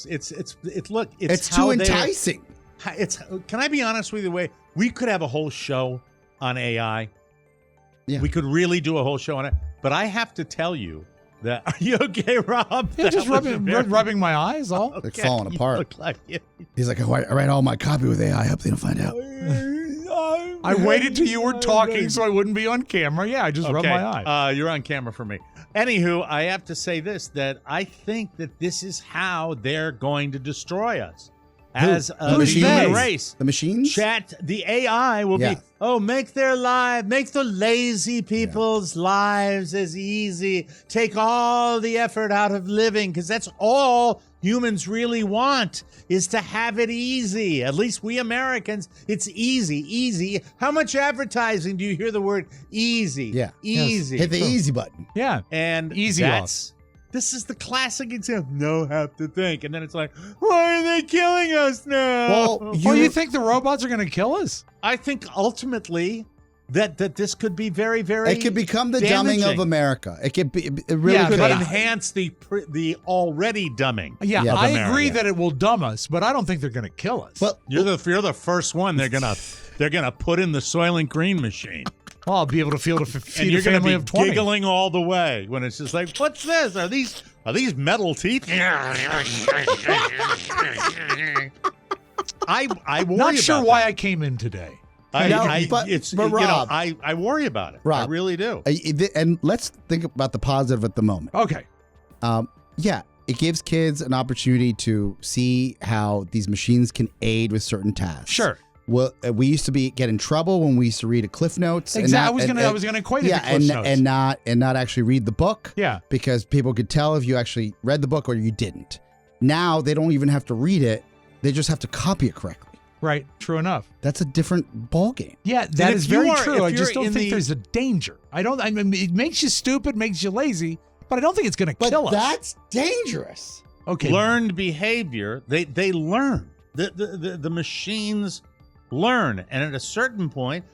it's too enticing. Can I be honest with you? We could have a whole show on AI. Yeah. We could really do a whole show on it. But I have to tell you that. Are you okay, Rob? Yeah, just rubbing my eyes all. They're falling apart. Look like it. He's like, I write all my copy with AI. I hope they don't find out. I waited till you were talking so I wouldn't be on camera. Yeah, I just rubbed my eye. You're on camera for me. Anywho, I have to say this, that I think that this is how they're going to destroy us as a human race. The machines? The AI will be, make the lazy people's lives as easy. Take all the effort out of living, because that's all humans really want, is to have it easy. At least we Americans, it's easy. How much advertising do you hear the word easy? Yeah. Easy. Hit the easy button. Yeah. And easy off. This is the classic example. No have to think. And then it's like, why are they killing us now? Well, you think the robots are going to kill us? I think ultimately that this could be very, very It could become the damaging. dumbing of America. It could be. It really could could enhance the already dumbing. Yeah, of I America. agree that it will dumb us, but I don't think they're going to kill us. Well, You're the first one they're gonna put in the Soylent Green machine. Well, I'll be able to feed And you're a family be of 20. giggling all the way when it's just like, what's this? Are these metal teeth? I worry Not sure about why that. I came in today. But Rob, I worry about it. Rob, I really do. And let's think about the positive at the moment. Okay. Yeah, it gives kids an opportunity to see how these machines can aid with certain tasks. Sure. Well, we used to get in trouble when we used to read a Cliff Notes. Exactly. I was gonna equate it to Cliff Notes. and not actually read the book. Yeah. Because people could tell if you actually read the book or you didn't. Now they don't even have to read it; they just have to copy it correctly. Right. True enough. That's a different ballgame. Yeah, that is very true. I just you're don't think there's a danger. I mean, it makes you stupid, makes you lazy, but I don't think it's going to kill us. That's dangerous. learned behavior. They learn. The machines learn. And at a certain point,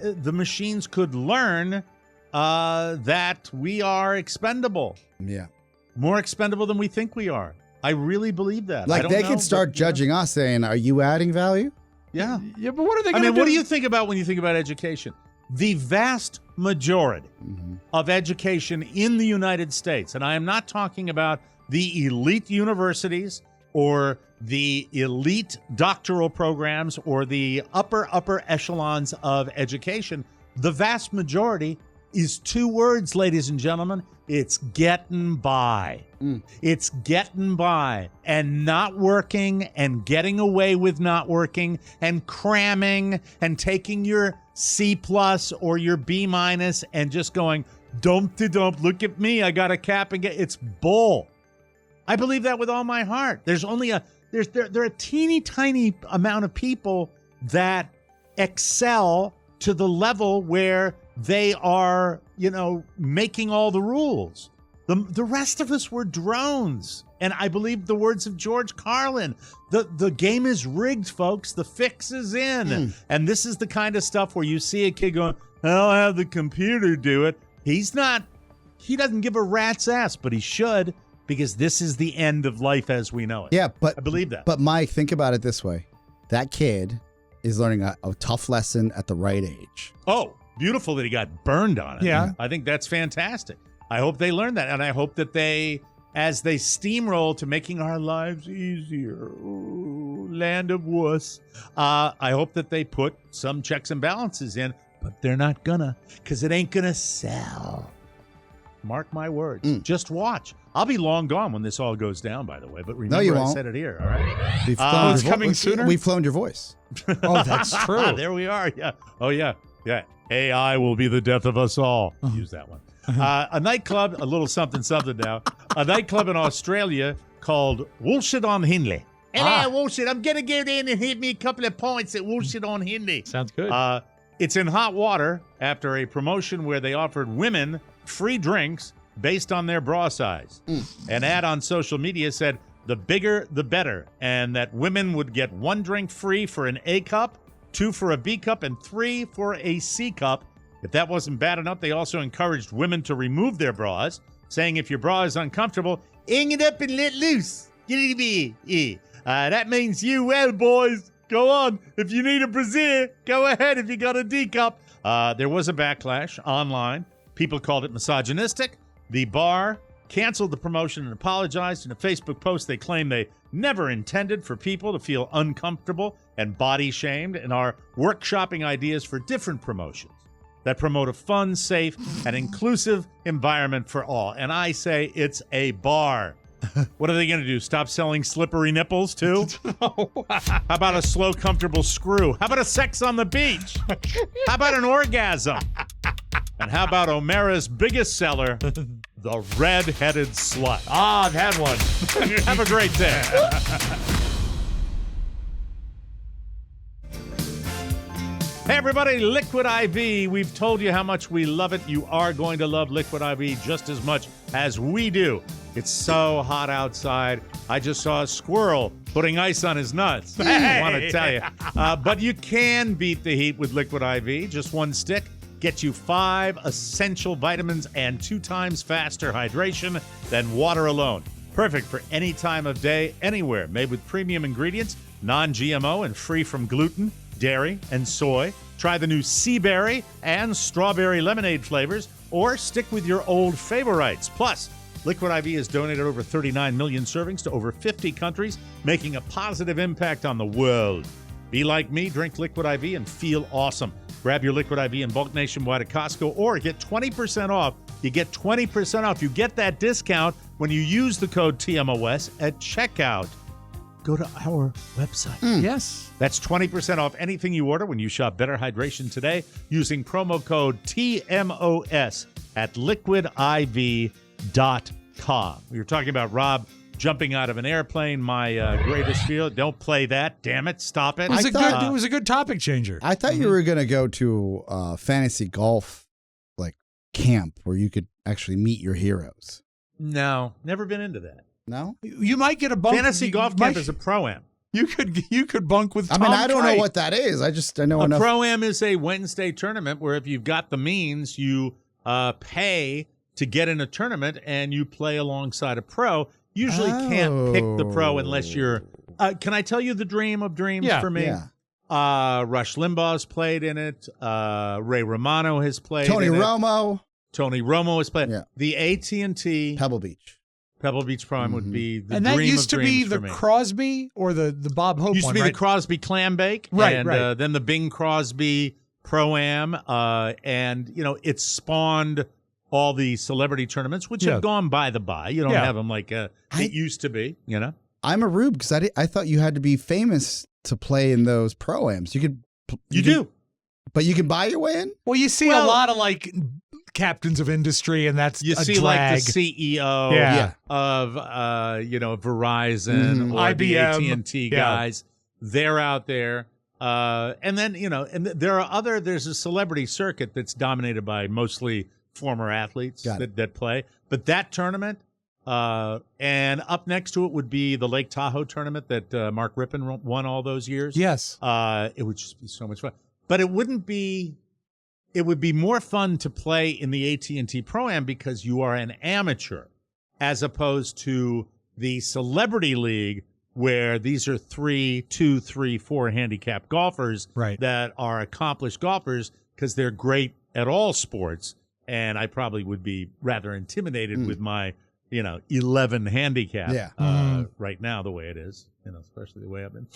the machines could learn that we are expendable. Yeah. More expendable than we think we are. I really believe that. Like they could start judging us saying, are you adding value? Yeah. Yeah, but what are they going to do? What do you think about when you think about education? The vast majority of education in the United States, and I am not talking about the elite universities or the elite doctoral programs or the upper echelons of education, the vast majority is 2 words, ladies and gentlemen. It's getting by. It's getting by and not working and getting away with not working and cramming and taking your C+ or your B- and just going, dump, look at me, I got a cap and it's bull. I believe that with all my heart. There's only there are a teeny tiny amount of people that excel to the level where they are, making all the rules. The rest of us were drones. And I believe the words of George Carlin. The game is rigged, folks. The fix is in. And this is the kind of stuff where you see a kid going, I'll have the computer do it. He doesn't give a rat's ass, but he should, because this is the end of life as we know it. Yeah, but I believe that. But Mike, think about it this way. That kid is learning a tough lesson at the right age. Oh, beautiful that he got burned on it. Yeah. I think that's fantastic. I hope they learn that. And I hope that as they steamroll to making our lives easier, land of wuss, I hope that they put some checks and balances in, but they're not gonna, because it ain't gonna sell. Mark my words. Just watch. I'll be long gone when this all goes down, by the way. But remember, you I won't. said it here. All right. It's coming sooner? We've cloned your voice. Oh, that's true. There we are. Yeah. Oh, yeah. Yeah. AI will be the death of us all. Use that one. A nightclub, a little something now. A nightclub in Australia called Woolshit on Hindley. Hello, Woolshit. I'm going to get in and hit me a couple of points at Woolshit on Hindley. Sounds good. It's in hot water after a promotion where they offered women free drinks based on their bra size. An ad on social media said, the bigger, the better, and that women would get 1 drink free for an A cup, 2 for a B cup, and 3 for a C cup. If that wasn't bad enough, they also encouraged women to remove their bras, saying if your bra is uncomfortable, hang it up and let loose. Get it be. That means you well, boys. Go on. If you need a brassiere, go ahead if you got a D cup. There was a backlash online. People called it misogynistic. The bar canceled the promotion and apologized. In a Facebook post, they claim they never intended for people to feel uncomfortable and body shamed and are workshopping ideas for different promotions that promote a fun, safe, and inclusive environment for all. And I say it's a bar. What are they going to do? Stop selling slippery nipples, too? How about a slow, comfortable screw? How about a sex on the beach? How about an orgasm? And how about O'Mara's biggest seller, the red-headed slut? Ah, I've had one. Have a great day. Hey, everybody, Liquid IV. We've told you how much we love it. You are going to love Liquid IV just as much as we do. It's so hot outside. I just saw a squirrel putting ice on his nuts. I want to tell you. But you can beat the heat with Liquid IV. Just 1 stick gets you 5 essential vitamins and 2 times faster hydration than water alone. Perfect for any time of day, anywhere. Made with premium ingredients, non-GMO and free from gluten, dairy, and soy. Try the new sea berry and strawberry lemonade flavors, or stick with your old favorites. Plus, Liquid IV has donated over 39 million servings to over 50 countries, making a positive impact on the world. Be like me, drink Liquid IV, and feel awesome. Grab your Liquid IV in bulk nationwide at Costco, or get 20% off. You get 20% off. You get that discount when you use the code TMOS at checkout. Go to our website. Yes. That's 20% off anything you order when you shop Better Hydration today using promo code TMOS at liquidiv.com. We were talking about Rob jumping out of an airplane, my greatest fear. Don't play that. Damn it. Stop it. It was a good topic changer. I thought you were going to go to fantasy golf camp where you could actually meet your heroes. No, never been into that. No? You might get a bunk. Fantasy golf camp is a pro-am. You could bunk with Tom I don't know Kite. what that is. I know enough. A pro-am is a Wednesday tournament where if you've got the means, you pay to get in a tournament and you play alongside a pro. Usually can't pick the pro unless you're can I tell you the dream of dreams for me? Yeah. Rush Limbaugh's played in it. Ray Romano has played Tony in Romo. it. Tony Romo has played. Yeah. The AT&T Pebble Beach Pro-Am would be the and dream that used to of be dreams the for me. Crosby or the Bob Hope Used one, to be right? the Crosby Clambake. Right, and, right. Then the Bing Crosby Pro-Am. And, it spawned all the celebrity tournaments, which have gone by the by. You don't have them like it used to be, I'm a rube because I thought you had to be famous to play in those pro-ams. You do. But you can buy your way in? Well, you see a lot of like captains of industry, and that's You a see drag. like the CEO of Verizon or the IBM. AT&T guys. They're out there. And then, and there's a celebrity circuit that's dominated by mostly former athletes that play. But that tournament, and up next to it would be the Lake Tahoe tournament that Mark Rippon won all those years. Yes. It would just be so much fun. But it would be more fun to play in the AT&T Pro-Am because you are an amateur as opposed to the Celebrity League where these are 3, 2, 3, 4 handicapped golfers that are accomplished golfers because they're great at all sports. And I probably would be rather intimidated with my, 11 handicap right now the way it is, especially the way I've been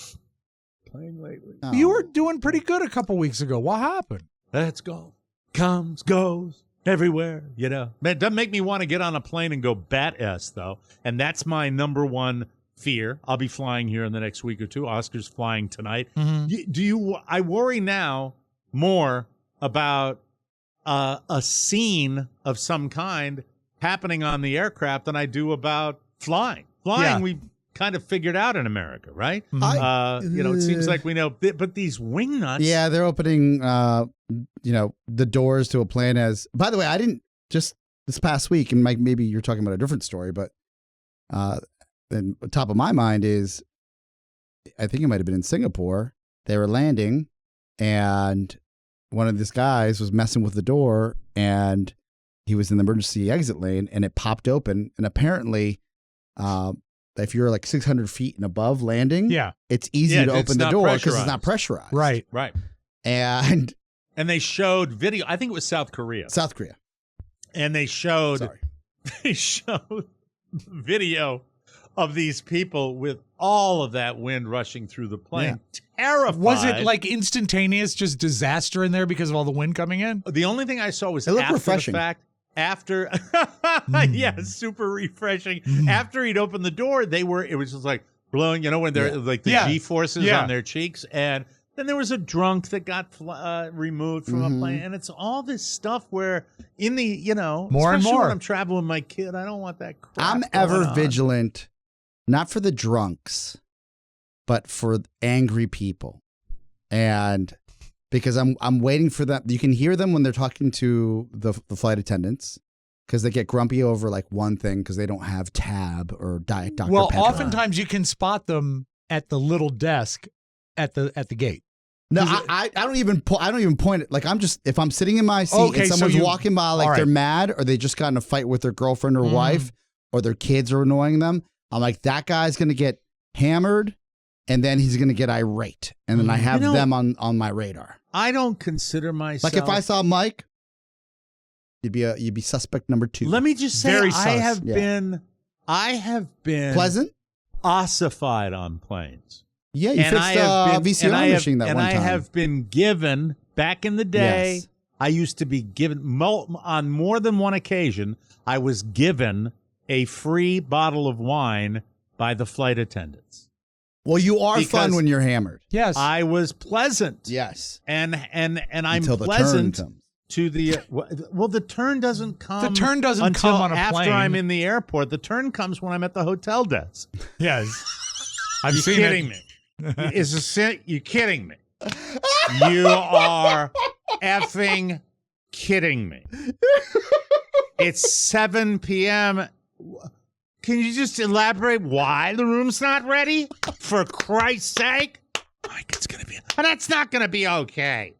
playing lately. Oh. You were doing pretty good a couple weeks ago. What happened? Let's go. Comes, goes, everywhere, Man, it doesn't make me want to get on a plane and go bat-ass, though. And that's my number one fear. I'll be flying here in the next week or two. Oscar's flying tonight. Mm-hmm. I worry now more about a scene of some kind happening on the aircraft than I do about flying. We've kind of figured out in America, right? It seems like we know, but these wing nuts. Yeah, they're opening, the doors to a plane as. By the way, I didn't just this past week, and Mike, maybe you're talking about a different story, but then top of my mind is, I think it might have been in Singapore. They were landing, and one of these guys was messing with the door, and he was in the emergency exit lane, and it popped open, and apparently, if you're like 600 feet and above landing, it's easy to open the door because it's not pressurized. Right. And they showed video. I think it was South Korea. And they showed video of these people with all of that wind rushing through the plane. Terrified. Was it like instantaneous, just disaster in there because of all the wind coming in? The only thing I saw was it looked after refreshing. the fact. After, super refreshing. After he'd opened the door, it was just like blowing, when they're like the G-forces on their cheeks. And then there was a drunk that got removed from a plane. And it's all this stuff where in the, more and especially more. when I'm traveling with my kid, I don't want that crap I'm ever vigilant, not for the drunks, but for angry people. And because I'm waiting for them. You can hear them when they're talking to the flight attendants because they get grumpy over like one thing because they don't have Tab or Diet Dr. Well, Pepper. oftentimes you can spot them at the little desk at the gate. No, I don't even point it. Like if I'm sitting in my seat and someone's walking by like they're mad or they just got in a fight with their girlfriend or wife or their kids are annoying them, I'm like, that guy's gonna get hammered and then he's gonna get irate. And then I have them on my radar. I don't consider myself like if I saw Mike, you'd be suspect number 2. Let me just say, I have been pleasant, ossified on planes. Yeah, you fixed a VCR machine that one time. And I have been given back in the day. Yes. I used to be given on more than one occasion. I was given a free bottle of wine by the flight attendants. Well, you are fun when you're hammered. Yes. I was pleasant. Yes. And I'm until the pleasant turn comes. To the the turn doesn't come. The turn doesn't until come on a after plane. I'm in the airport. The turn comes when I'm at the hotel desk. Yes. I've seen kidding me? You kidding me? You are effing kidding me. It's 7 p.m. Can you just elaborate why the room's not ready? For Christ's sake. Mike, it's going to be... And that's not going to be okay.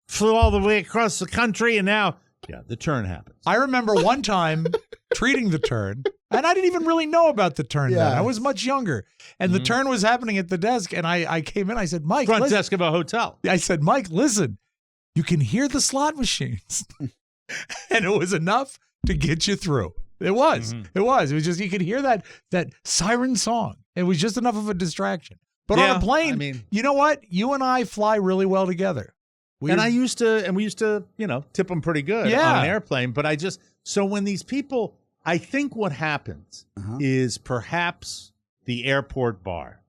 Flew all the way across the country, and now... Yeah, the turn happens. I remember one time treating the turn, and I didn't even really know about the turn then. I was much younger. And the turn was happening at the desk, and I came in, I said, Mike, front desk of a hotel. I said, Mike, listen, you can hear the slot machines. And it was enough to get you through. It was. It was. It was just, you could hear that siren song. It was just enough of a distraction. But on a plane, you know what? You and I fly really well together. We used to, tip them pretty good on an airplane. But so when these people, I think what happens is perhaps the airport bar.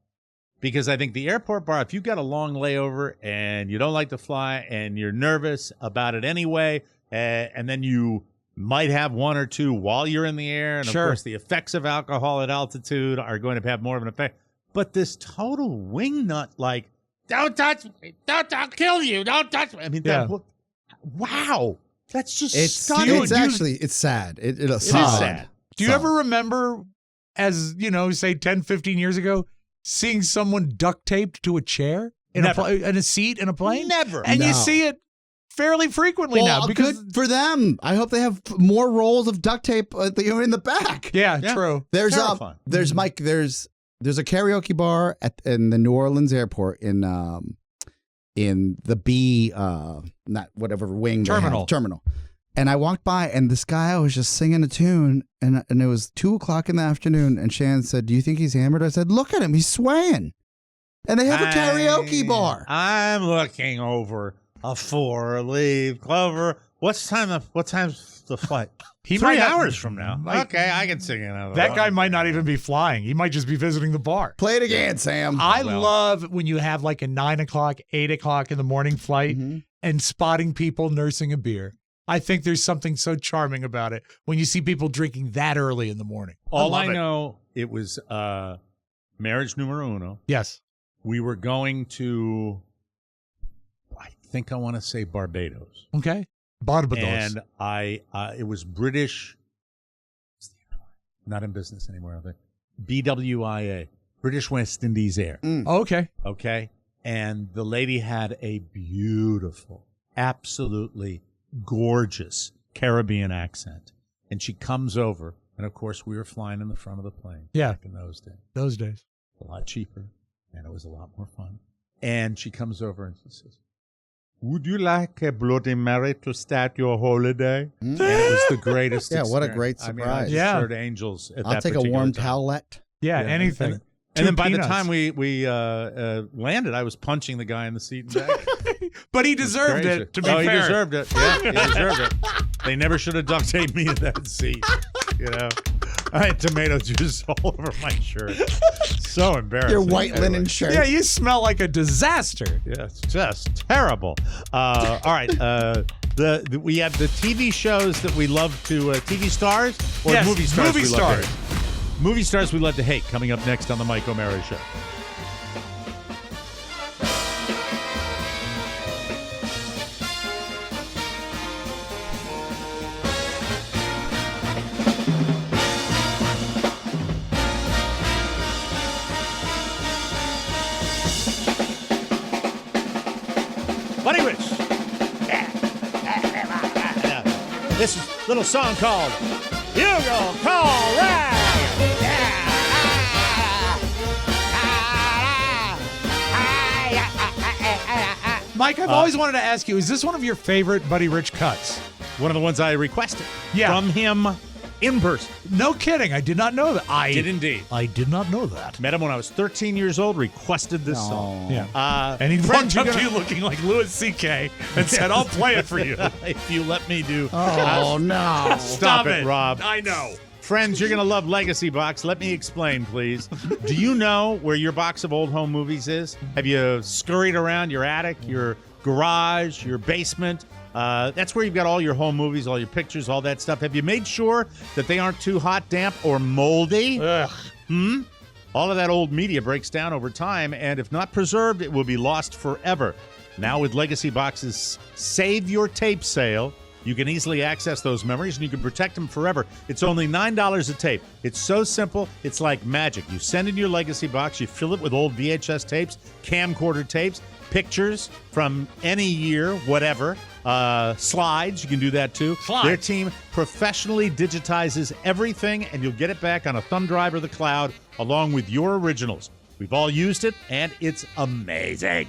Because I think the airport bar, if you've got a long layover and you don't like to fly and you're nervous about it anyway, and then you might have one or two while you're in the air. And of course, the effects of alcohol at altitude are going to have more of an effect. But this total wingnut, like, don't touch me, I'll kill you, don't touch me. I mean, wow. That's just stunning. It's sad. It is sad. Do you ever remember, as, say 10, 15 years ago, seeing someone duct taped to a chair in a seat in a plane? Never. And you see it fairly frequently now. Because good for them. I hope they have more rolls of duct tape in the back. Yeah, true. There's Mike. There's a karaoke bar in the New Orleans airport in the B not whatever wing terminal. And I walked by and this guy was just singing a tune and it was 2:00 in the afternoon and Shannon said, "Do you think he's hammered?" I said, "Look at him, he's swaying." And they have a karaoke bar. I'm looking over a 4-leaf clover. What time's the flight? 3 hours from now. Okay, I can sing it. That guy might not even be flying. He might just be visiting the bar. Play it again, Sam. I love when you have like a 9 o'clock, 8 o'clock in the morning flight and spotting people nursing a beer. I think there's something so charming about it when you see people drinking that early in the morning. All I know, it was marriage numero uno. Yes. We were going to, I think I want to say Barbados. Okay. Barbados. And it was British, not in business anymore, I think. BWIA, British West Indies Air. Okay. Okay. And the lady had a beautiful, absolutely gorgeous Caribbean accent. And she comes over, and of course we were flying in the front of the plane. Yeah. Back in those days. Those days. A lot cheaper, and it was a lot more fun. And she comes over and she says, "Would you like a Bloody Mary to start your holiday?" And it was the greatest experience. What a great surprise. I mean, I just heard angels at I'll that take a warm time. towelette. Yeah, anything. And then by the time we landed, I was punching the guy in the seat and back. But he deserved it, to be fair. He deserved it. Yeah, he deserved it. They never should have duct taped me to that seat. I had tomato juice all over my shirt. So embarrassing. Your white linen shirt. Yeah, you smell like a disaster. Yeah, it's just terrible. All right. We have the TV shows that we love to, TV stars or movie stars? Movie stars. Movie stars we love to hate, coming up next on the Mike O'Mara Show. What do you wish? This is a little song called "You Go Call Rag." Mike, I've always wanted to ask you, is this one of your favorite Buddy Rich cuts? One of the ones I requested from him in person. No kidding. I did not know that. I did indeed. I did not know that. Met him when I was 13 years old, requested this song. Yeah. And he walked up to you looking like Louis C.K. and said, "I'll play it for you." If you let me do. Oh, no. Stop it, Rob. I know. Friends, you're going to love Legacy Box. Let me explain, please. Do you know where your box of old home movies is? Have you scurried around your attic, your garage, your basement? That's where you've got all your home movies, all your pictures, all that stuff. Have you made sure that they aren't too hot, damp, or moldy? Ugh. All of that old media breaks down over time, and if not preserved, it will be lost forever. Now with Legacy Box's Save Your Tape sale, You can easily access those memories, and you can protect them forever. It's only $9 a tape. It's so simple, it's like magic. You send in your legacy box, you fill it with old VHS tapes, camcorder tapes, pictures from any year, whatever. Slides, you can do that too. Slides. Their team professionally digitizes everything, and you'll get it back on a thumb drive or the cloud along with your originals. We've all used it, and it's amazing.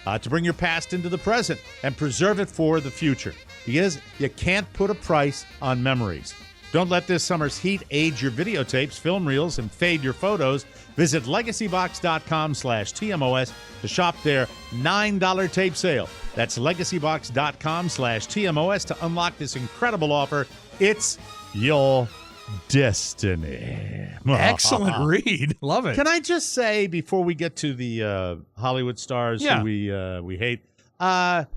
To bring your past into the present and preserve it for the future. Because you can't put a price on memories. Don't let this summer's heat age your videotapes, film reels, and fade your photos. Visit legacybox.com/TMOS to shop their $9 tape sale. That's legacybox.com/TMOS to unlock this incredible offer. It's your destiny. Excellent read. Love it. Can I just say, before we get to the Hollywood stars who we hate, the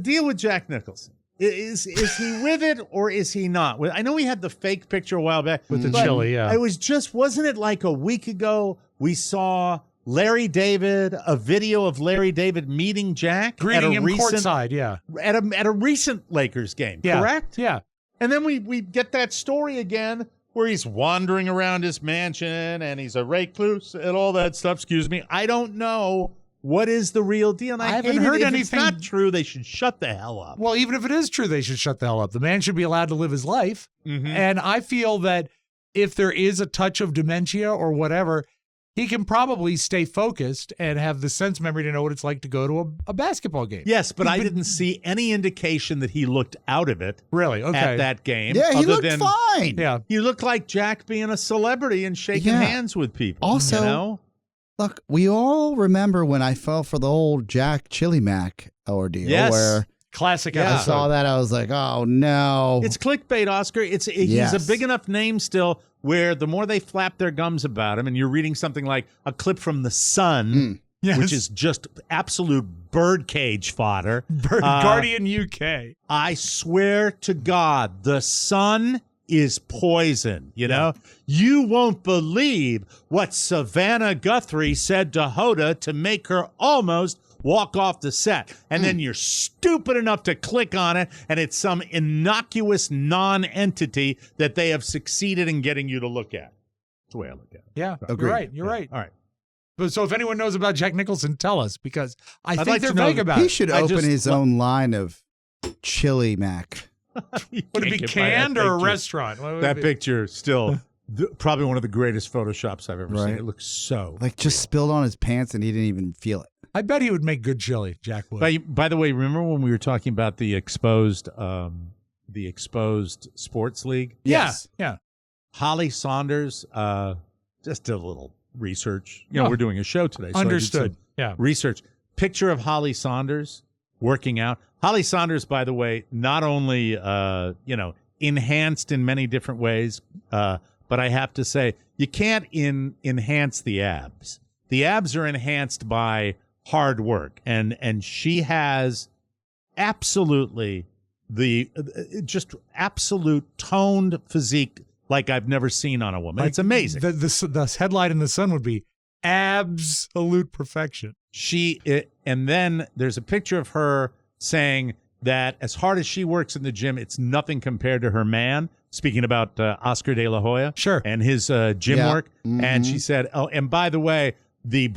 deal with Jack Nicholson, is he with it or is he not? I know we had the fake picture a while back with the chili. Yeah, it was just, wasn't it like a week ago we saw Larry David, a video of Larry David meeting Jack, greeting him courtside, at a recent Lakers game, correct? Yeah. And then we get that story again where he's wandering around his mansion and he's a recluse and all that stuff. Excuse me. I don't know what is the real deal. And I haven't heard anything. If it's not true, they should shut the hell up. Well, even if it is true, they should shut the hell up. The man should be allowed to live his life. Mm-hmm. And I feel that if there is a touch of dementia or whatever, he can probably stay focused and have the sense memory to know what it's like to go to a basketball game. Yes, but I didn't see any indication that he looked out of it. Really? Okay. At that game. Yeah, he looked fine. Yeah. You look like Jack being a celebrity and shaking hands with people. Also, you know? Look, we all remember when I fell for the old Jack Chili Mac ordeal. Yes. Where classic I episode. saw that, I was like, oh, no. It's clickbait, Oscar. He's a big enough name still where the more they flap their gums about him, and you're reading something like a clip from The Sun, which is just absolute birdcage fodder. Guardian UK. I swear to God, The Sun is poison, you know? You won't believe what Savannah Guthrie said to Hoda to make her almost walk off the set. And then you're stupid enough to click on it, and it's some innocuous non-entity that they have succeeded in getting you to look at. That's the way I look at it. Yeah, Agreed. You're right. You're right. All right. But so if anyone knows about Jack Nicholson, tell us, because I think like they're to know vague that about He it. should open his own line of Chili Mac. Would it be canned or a restaurant? That picture still probably one of the greatest Photoshops I've ever seen. It looks so like just spilled on his pants and he didn't even feel it. I bet he would make good chili, Jack would. By the way, remember when we were talking about the exposed sports league? Yes. Yeah. Holly Saunders, just did a little research. You know, we're doing a show today. So Understood. Research. Picture of Holly Saunders working out. Holly Saunders, by the way, not only, enhanced in many different ways, but I have to say, you can't enhance the abs. The abs are enhanced by hard work, and she has absolutely just absolute toned physique like I've never seen on a woman. It's amazing. The headline in The Sun would be absolute perfection. And then there's a picture of her saying that as hard as she works in the gym, it's nothing compared to her man. Speaking about Oscar De La Hoya, sure, and his gym work, and she said, "Oh, and by the way, the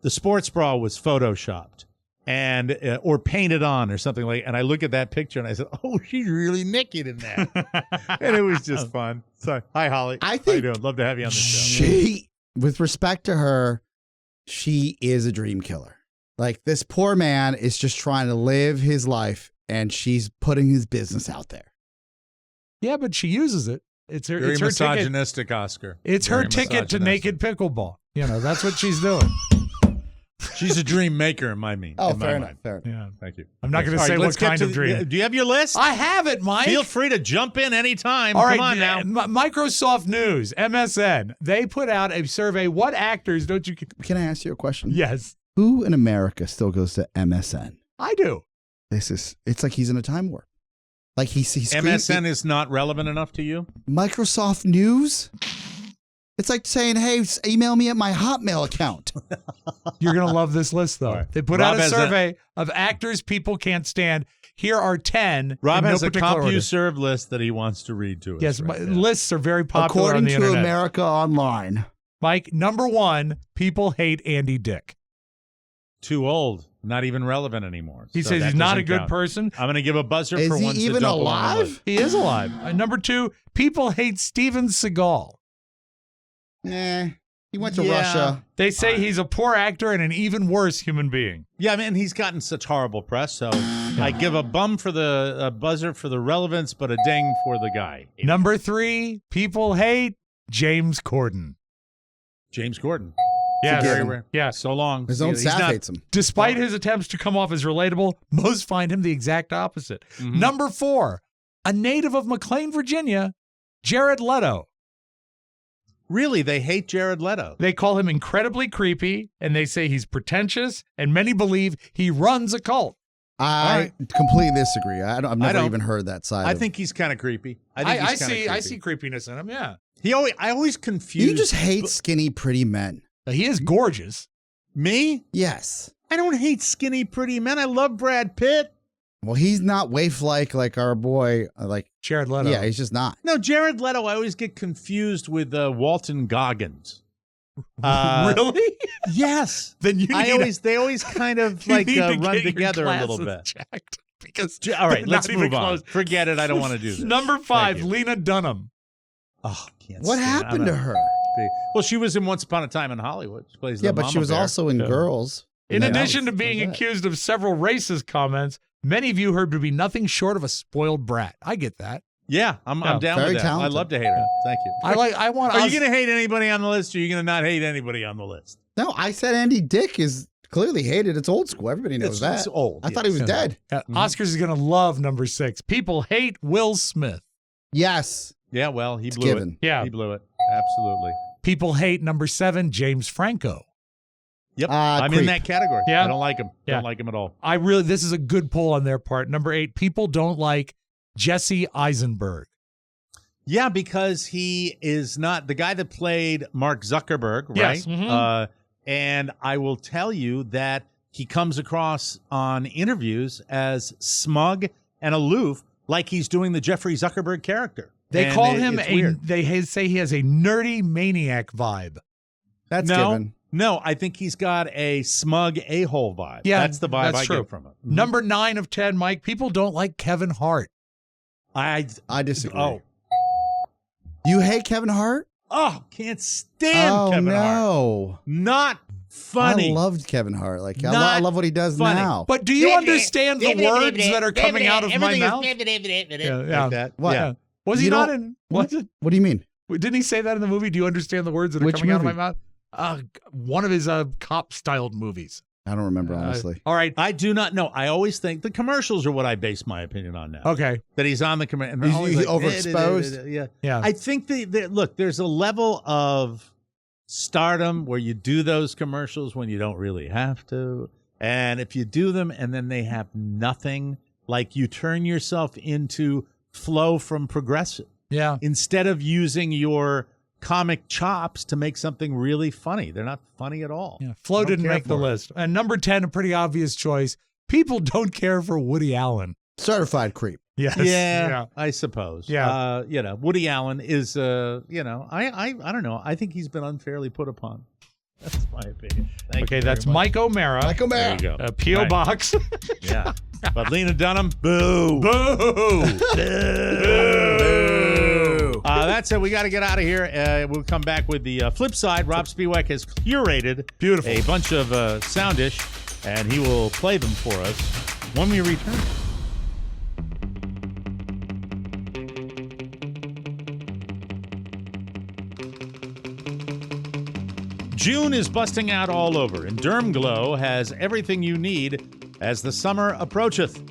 sports bra was photoshopped and or painted on or something like." And I look at that picture and I said, "Oh, she's really naked in that," and it was just fun. So, hi, Holly. I think how you doing? Love to have you on the show. With respect to her, she is a dream killer. Like, this poor man is just trying to live his life, and she's putting his business out there. Yeah, but she uses it. It's her. Very it's her misogynistic, ticket. Oscar. It's Very her ticket to naked pickleball. You know, that's what she's doing. She's a dream maker in my mind. Oh, fair enough. Yeah, thank you. I'm not going to say what kind of dream. Do you have your list? I have it, Mike. Feel free to jump in anytime. All right, Come on now. Microsoft News, MSN. They put out a survey. What actors don't you? Can I ask you a question? Yes. Who in America still goes to MSN? I do. It's like he's in a time warp. Like he's MSN is not relevant enough to you? Microsoft News? It's like saying, hey, email me at my Hotmail account. You're going to love this list, though. Right. They put Rob out a survey of actors people can't stand. Here are 10. Rob has a particular order. CompuServe list that he wants to read to us. Yes, right now. lists are very popular According on the to internet. America Online. Mike, number 1, people hate Andy Dick. Too old. Not even relevant anymore. He So says that he's not a doesn't good count. person. I'm going to give a buzzer Is for he ones that even don't belong on the alive? list. He is alive. Number 2, people hate Steven Seagal. Nah, he went to Yeah. Russia. They say he's a poor actor and an even worse human being. Yeah, I mean, he's gotten such horrible press, so I give a buzzer for the relevance, but a ding for the guy. Number 3, people hate James Corden. James Gordon. Yes. Very rare. Yeah. So long. His own He's staff not- hates him. Despite his attempts to come off as relatable, most find him the exact opposite. Mhm. Number 4, a native of McLean, Virginia, Jared Leto. Really, they hate Jared Leto. They call him incredibly creepy, and they say he's pretentious, and many believe he runs a cult. I completely disagree. I've I never don't. even heard that side. I of think he's kind of creepy. I think he's kinda see creepy. creepiness in him, yeah. I always confuse. You just hate skinny, pretty men. He is gorgeous. me? Yes. I don't hate skinny, pretty men. I love Brad Pitt. Well, he's not waif-like like our boy. Jared Leto. Yeah, he's just not. No, Jared Leto. I always get confused with Walton Goggins. Really? Yes. Then you need they always kind of you like need to run get your together a little glasses bit. checked because All right, they're let's not even move on. close. Forget it. I don't want to do this. Number 5, Thank you. Lena Dunham. Oh, can't What stand it. happened to her? Well, she was in Once Upon a Time in Hollywood. She plays Yeah, the but she mama was bear. also in Girls. In And that addition to was- being that was it. accused of several racist comments, many view her to be nothing short of a spoiled brat. I get that. Yeah, I'm Yeah, down very with that. talented. I love to hate her. Thank you. I want. Are you going to hate anybody on the list, or are you going to not hate anybody on the list? No, I said Andy Dick is clearly hated. It's old school. Everybody knows that. It's old. I thought he was dead. Oscars is going to love number 6. People hate Will Smith. Yes. Yeah, well, he It's blew given. it. Yeah. He blew it. Absolutely. People hate number 7, James Franco. Yep. I'm creep. in that category. Yeah. I don't like him. Yeah. Don't like him at all. This is a good poll on their part. Number 8, people don't like Jesse Eisenberg. Yeah, because he is not the guy that played Mark Zuckerberg, right? Yes. Mhm. And I will tell you that he comes across on interviews as smug and aloof, like he's doing the Jeffrey Zuckerberg character. They And call him it's weird. they say he has a nerdy maniac vibe. That's No. given. No, I think he's got a smug a-hole vibe. Yeah, That's the vibe that's I true. get from him. Number 9 of 10, Mike, people don't like Kevin Hart. I disagree. Oh, You hate Kevin Hart? can't stand Oh, Kevin Hart. no. Not funny. I loved Kevin Hart. Like I Not what he does funny. now. But do you understand the words that are coming out of my mouth? Like Yeah. that. What? Yeah. Was he You not don't- in? Was it? What do you mean? Didn't he say that in the movie? Do you understand the words that are Which coming out of my movie? mouth? One of his cop-styled movies. I don't remember honestly. All right. I do not know. I always think the commercials are what I base my opinion on now. Okay. That he's on the commercial. He's overexposed? Yeah. Yeah. I think look, there's a level of stardom where you do those commercials when you don't really have to. And if you do them and then they have nothing, like you turn yourself into Flo from Progressive Yeah. instead of using your comic chops to make something really funny. They're not funny at all. Yeah. Flo I don't didn't care make the for it. list. And number 10, a pretty obvious choice. People don't care for Woody Allen. Certified creep. Yes. Yeah, I suppose. Yeah. Woody Allen is, I don't know. I think he's been unfairly put upon. That's my opinion. Thank Okay, you that's very much. Mike O'Mara. Like him There you go. P.O. All right. Box. Yeah. But Lena Dunham, boo. Boo! That's it. We got to get out of here. We'll come back with the flip side. Rob Spiewak has curated Beautiful. a bunch of soundish, and he will play them for us when we return. June is busting out all over, and Dermglow has everything you need as the summer approacheth.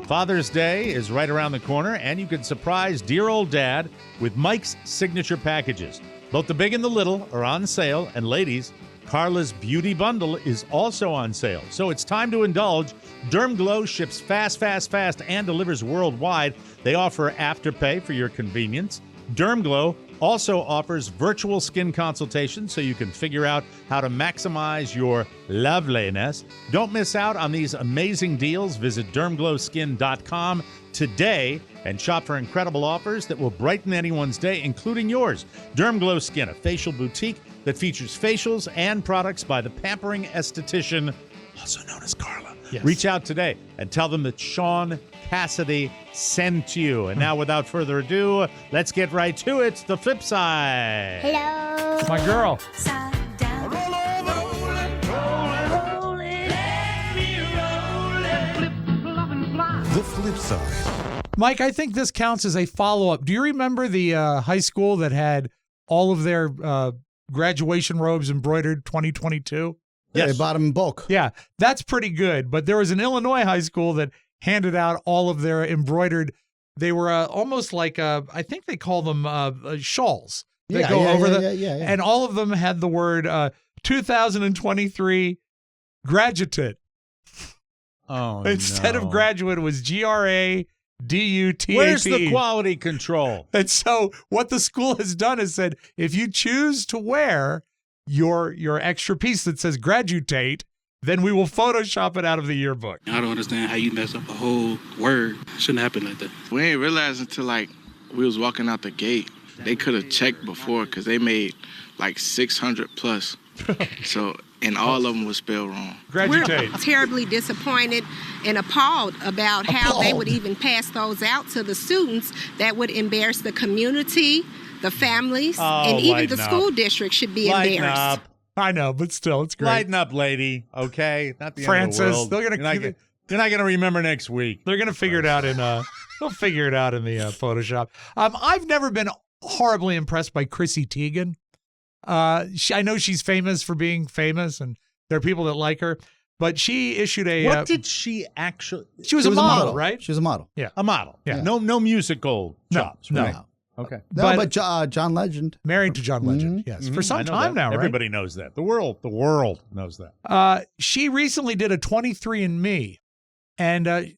Father's Day is right around the corner, and you can surprise dear old dad with Mike's signature packages. Both the big and the little are on sale, and ladies, Carla's Beauty Bundle is also on sale. So it's time to indulge. Dermglow ships fast, and delivers worldwide. They offer Afterpay for your convenience. Dermglow, also offers virtual skin consultations so you can figure out how to maximize your loveliness. Don't miss out on these amazing deals. Visit dermglowskin.com today and shop for incredible offers that will brighten anyone's day, including yours. Dermglow Skin, a facial boutique that features facials and products by the pampering esthetician, also known as Carla. Yes. Reach out today and tell them that Sean Cassidy sent you. And now, without further ado, let's get right to it. The flip side. Hello. My girl. Side down. Roll over. Roll it. Let me roll it. Flip, flop, and fly. The flip side. Mike, I think this counts as a follow-up. Do you remember the high school that had all of their graduation robes embroidered 2022? Yeah, Yes. they bought them in bulk. Yeah, that's pretty good. But there was an Illinois high school that handed out all of their embroidered. They were almost like, I think they call them shawls that go over yeah. and all of them had the word 2023 graduate. Oh, Instead no. of graduate, it was GRADUTAT. Where's the quality control? And so what the school has done is said, if you choose to wear your extra piece that says graduate, then we will Photoshop it out of the yearbook. I don't understand how you mess up a whole word. Shouldn't happen like that. We ain't realize until we was walking out the gate. They could have checked before because they made 600 plus. So, and all of them was spelled wrong. Graduate. We're terribly disappointed and appalled about how they would even pass those out to the students. That would embarrass the community, the families, and even the school district should be Lighten embarrassed. up. I know, but still, it's great. Lighten up, lady. Okay, not the Francis, end of the world. they're gonna You're not gonna remember next week. They're gonna figure it out in they'll figure it out in the Photoshop. I've never been horribly impressed by Chrissy Teigen. I know she's famous for being famous, and there are people that like her. But she issued a. What did she actually? She was a model, right? She was a model. Yeah, a model. Yeah. No musical chops. No. Right? Okay. No, but John Legend. Married to John Legend, yes, for some time now, right? Everybody knows that. The world knows that. She recently did a 23andMe, and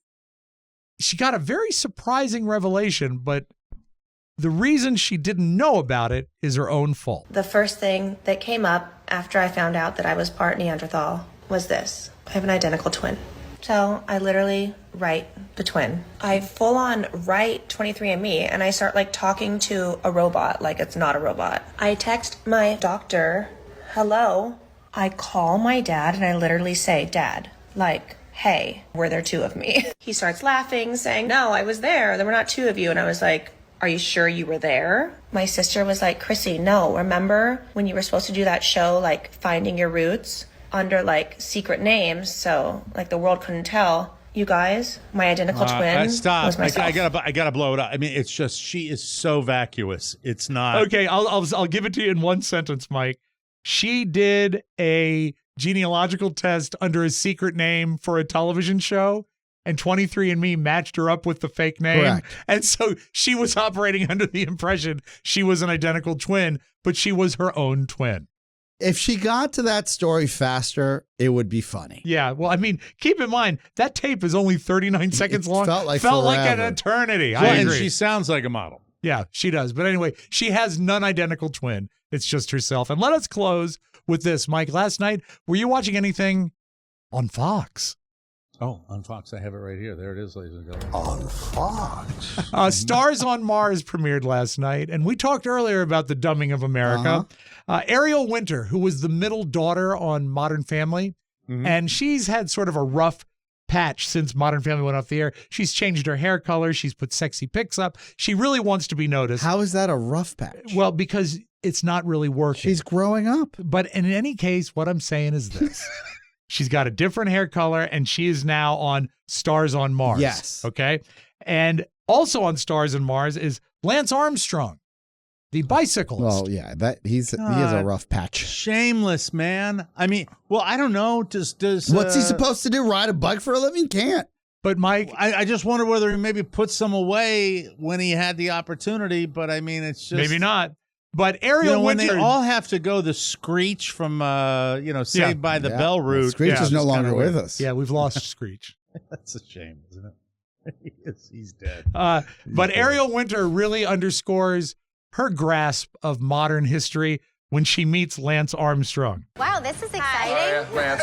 she got a very surprising revelation, but the reason she didn't know about it is her own fault. The first thing that came up after I found out that I was part Neanderthal was this. I have an identical twin. So I literally write the twin. I full on write 23andMe and I start talking to a robot like it's not a robot. I text my doctor, hello. I call my dad and I literally say, Dad, hey, were there two of me? He starts laughing, saying, no, I was there. There were not two of you. And I was like, are you sure you were there? My sister was like, Chrissy, no, remember when you were supposed to do that show, Finding Your Roots? Under secret names, so the world couldn't tell. You guys, my identical twin stop. was myself. I gotta blow it up. I mean, it's just she is so vacuous. It's not okay. I'll give it to you in one sentence, Mike. She did a genealogical test under a secret name for a television show, and 23andMe matched her up with the fake name. Correct. And so she was operating under the impression she was an identical twin, but she was her own twin. If she got to that story faster, it would be funny. Yeah, well, I mean, keep in mind, that tape is only 39 seconds long. Felt like an forever. eternity. Well, I and agree. she sounds like a model. Yeah, she does. But anyway, she has none identical twin. It's just herself. And let us close with this. Mike, last night, were you watching anything on Fox? Oh, on Fox. I have it right here. There it is, ladies and gentlemen. On Fox. Stars on Mars premiered last night, and we talked earlier about the dumbing of America. Ariel Winter, who was the middle daughter on Modern Family, and she's had sort of a rough patch since Modern Family went off the air. She's changed her hair color. She's put sexy pics up. She really wants to be noticed. How is that a rough patch? Well, because it's not really working. She's growing up. But in any case, what I'm saying is this. She's got a different hair color, and she is now on Stars on Mars. Yes. Okay. And also on Stars on Mars is Lance Armstrong, the bicyclist. Well, yeah, he has a rough patch. Shameless, man. I mean, well, I don't know. Does What's he supposed to do? Ride a bike for a living? Can't. But Mike, I just wonder whether he maybe put some away when he had the opportunity. But I mean, it's just maybe not. But Ariel when Winter, they all have to go the Screech from Saved by the Bell route. Screech is no longer with us. Yeah, we've lost Screech. That's a shame, isn't it? He's dead. But Ariel Winter really underscores her grasp of modern history when she meets Lance Armstrong. Wow, this is exciting. Lance.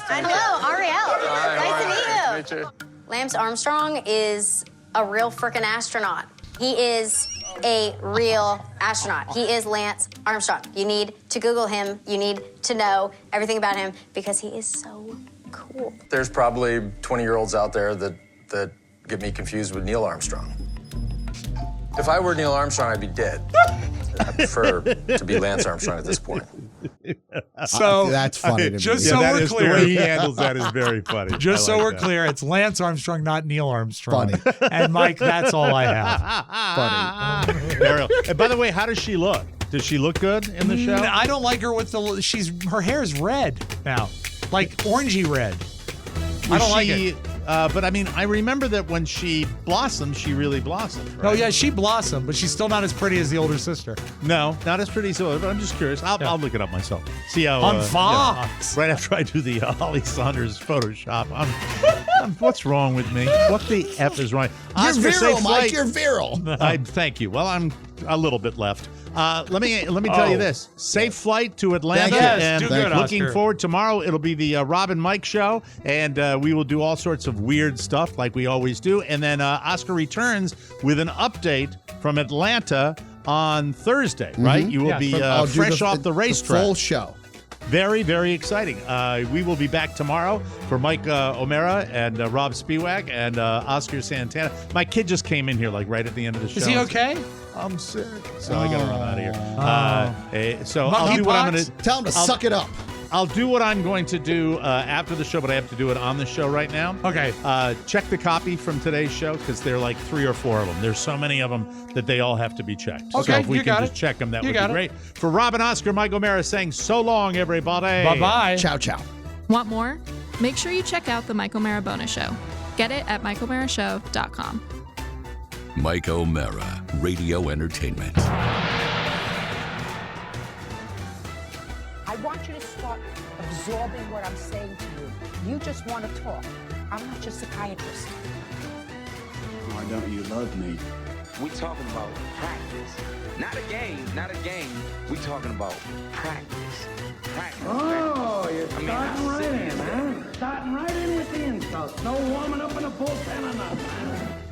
Hello, Ariel. Nice to meet you. Lance Armstrong is a real freaking astronaut. He is a real astronaut. He is Lance Armstrong. You need to Google him. You need to know everything about him because he is so cool. There's probably 20-year-olds out there that get me confused with Neil Armstrong. If I were Neil Armstrong, I'd be dead. I prefer to be Lance Armstrong at this point. So that's funny to me. Just so we're clear, the way he handles that is very funny. Just so like we're that. clear, it's Lance Armstrong, not Neil Armstrong. Funny. And Mike, that's all I have. Funny. Ariel. And by the way, how does she look? Does she look good in the show? I don't like her with her hair is red now, like orangey red. I don't like it. But I mean, I remember that when she blossomed, she really blossomed. Right? Oh yeah, she blossomed, but she's still not as pretty as the older sister. No, not as pretty as the other, but I'm just curious. I'll look it up myself. See how on Fox. Right after I do the Holly Saunders Photoshop. What's wrong with me? What the F is wrong? You're Oscar, virile, safe Mike. flight. You're virile. Thank you. Well, I'm a little bit left. Let me tell you this: safe flight to Atlanta, Yes, and do good, looking Oscar. forward tomorrow. It'll be the Rob and Mike show, and we will do all sorts of weird stuff like we always do. And then Oscar returns with an update from Atlanta on Thursday. Right? You will be fresh off the racetrack. Full show. Very, very exciting. We will be back tomorrow for Mike O'Mara and Rob Spiewak and Oscar Santana. My kid just came in here like right at the end of the show. Is he okay? I'm sick. So I got to run out of here. So I'll do what I'm going to... Tell him to suck it up. I'll do what I'm going to do after the show, but I have to do it on the show right now. Okay. Check the copy from today's show because there are like 3 or 4 of them. There's so many of them that they all have to be checked. Okay, so if we you can got just it. check them, that You would be got it. great. For Rob and Oscar, Mike O'Mara saying so long, everybody. Bye-bye. Ciao, ciao. Want more? Make sure you check out the Mike O'Mara bonus show. Get it at MikeO'MaraShow.com. Mike O'Mara, Radio Entertainment. I want you to start absorbing what I'm saying to you. You just want to talk. I'm not your psychiatrist. Why don't you love me? We talking about practice. Not a game, not a game. We talking about practice. Practice. Oh, you're I mean, starting I'm right sitting in, here. huh? Starting right in with the insults. No warming up in the bullpen or nothing.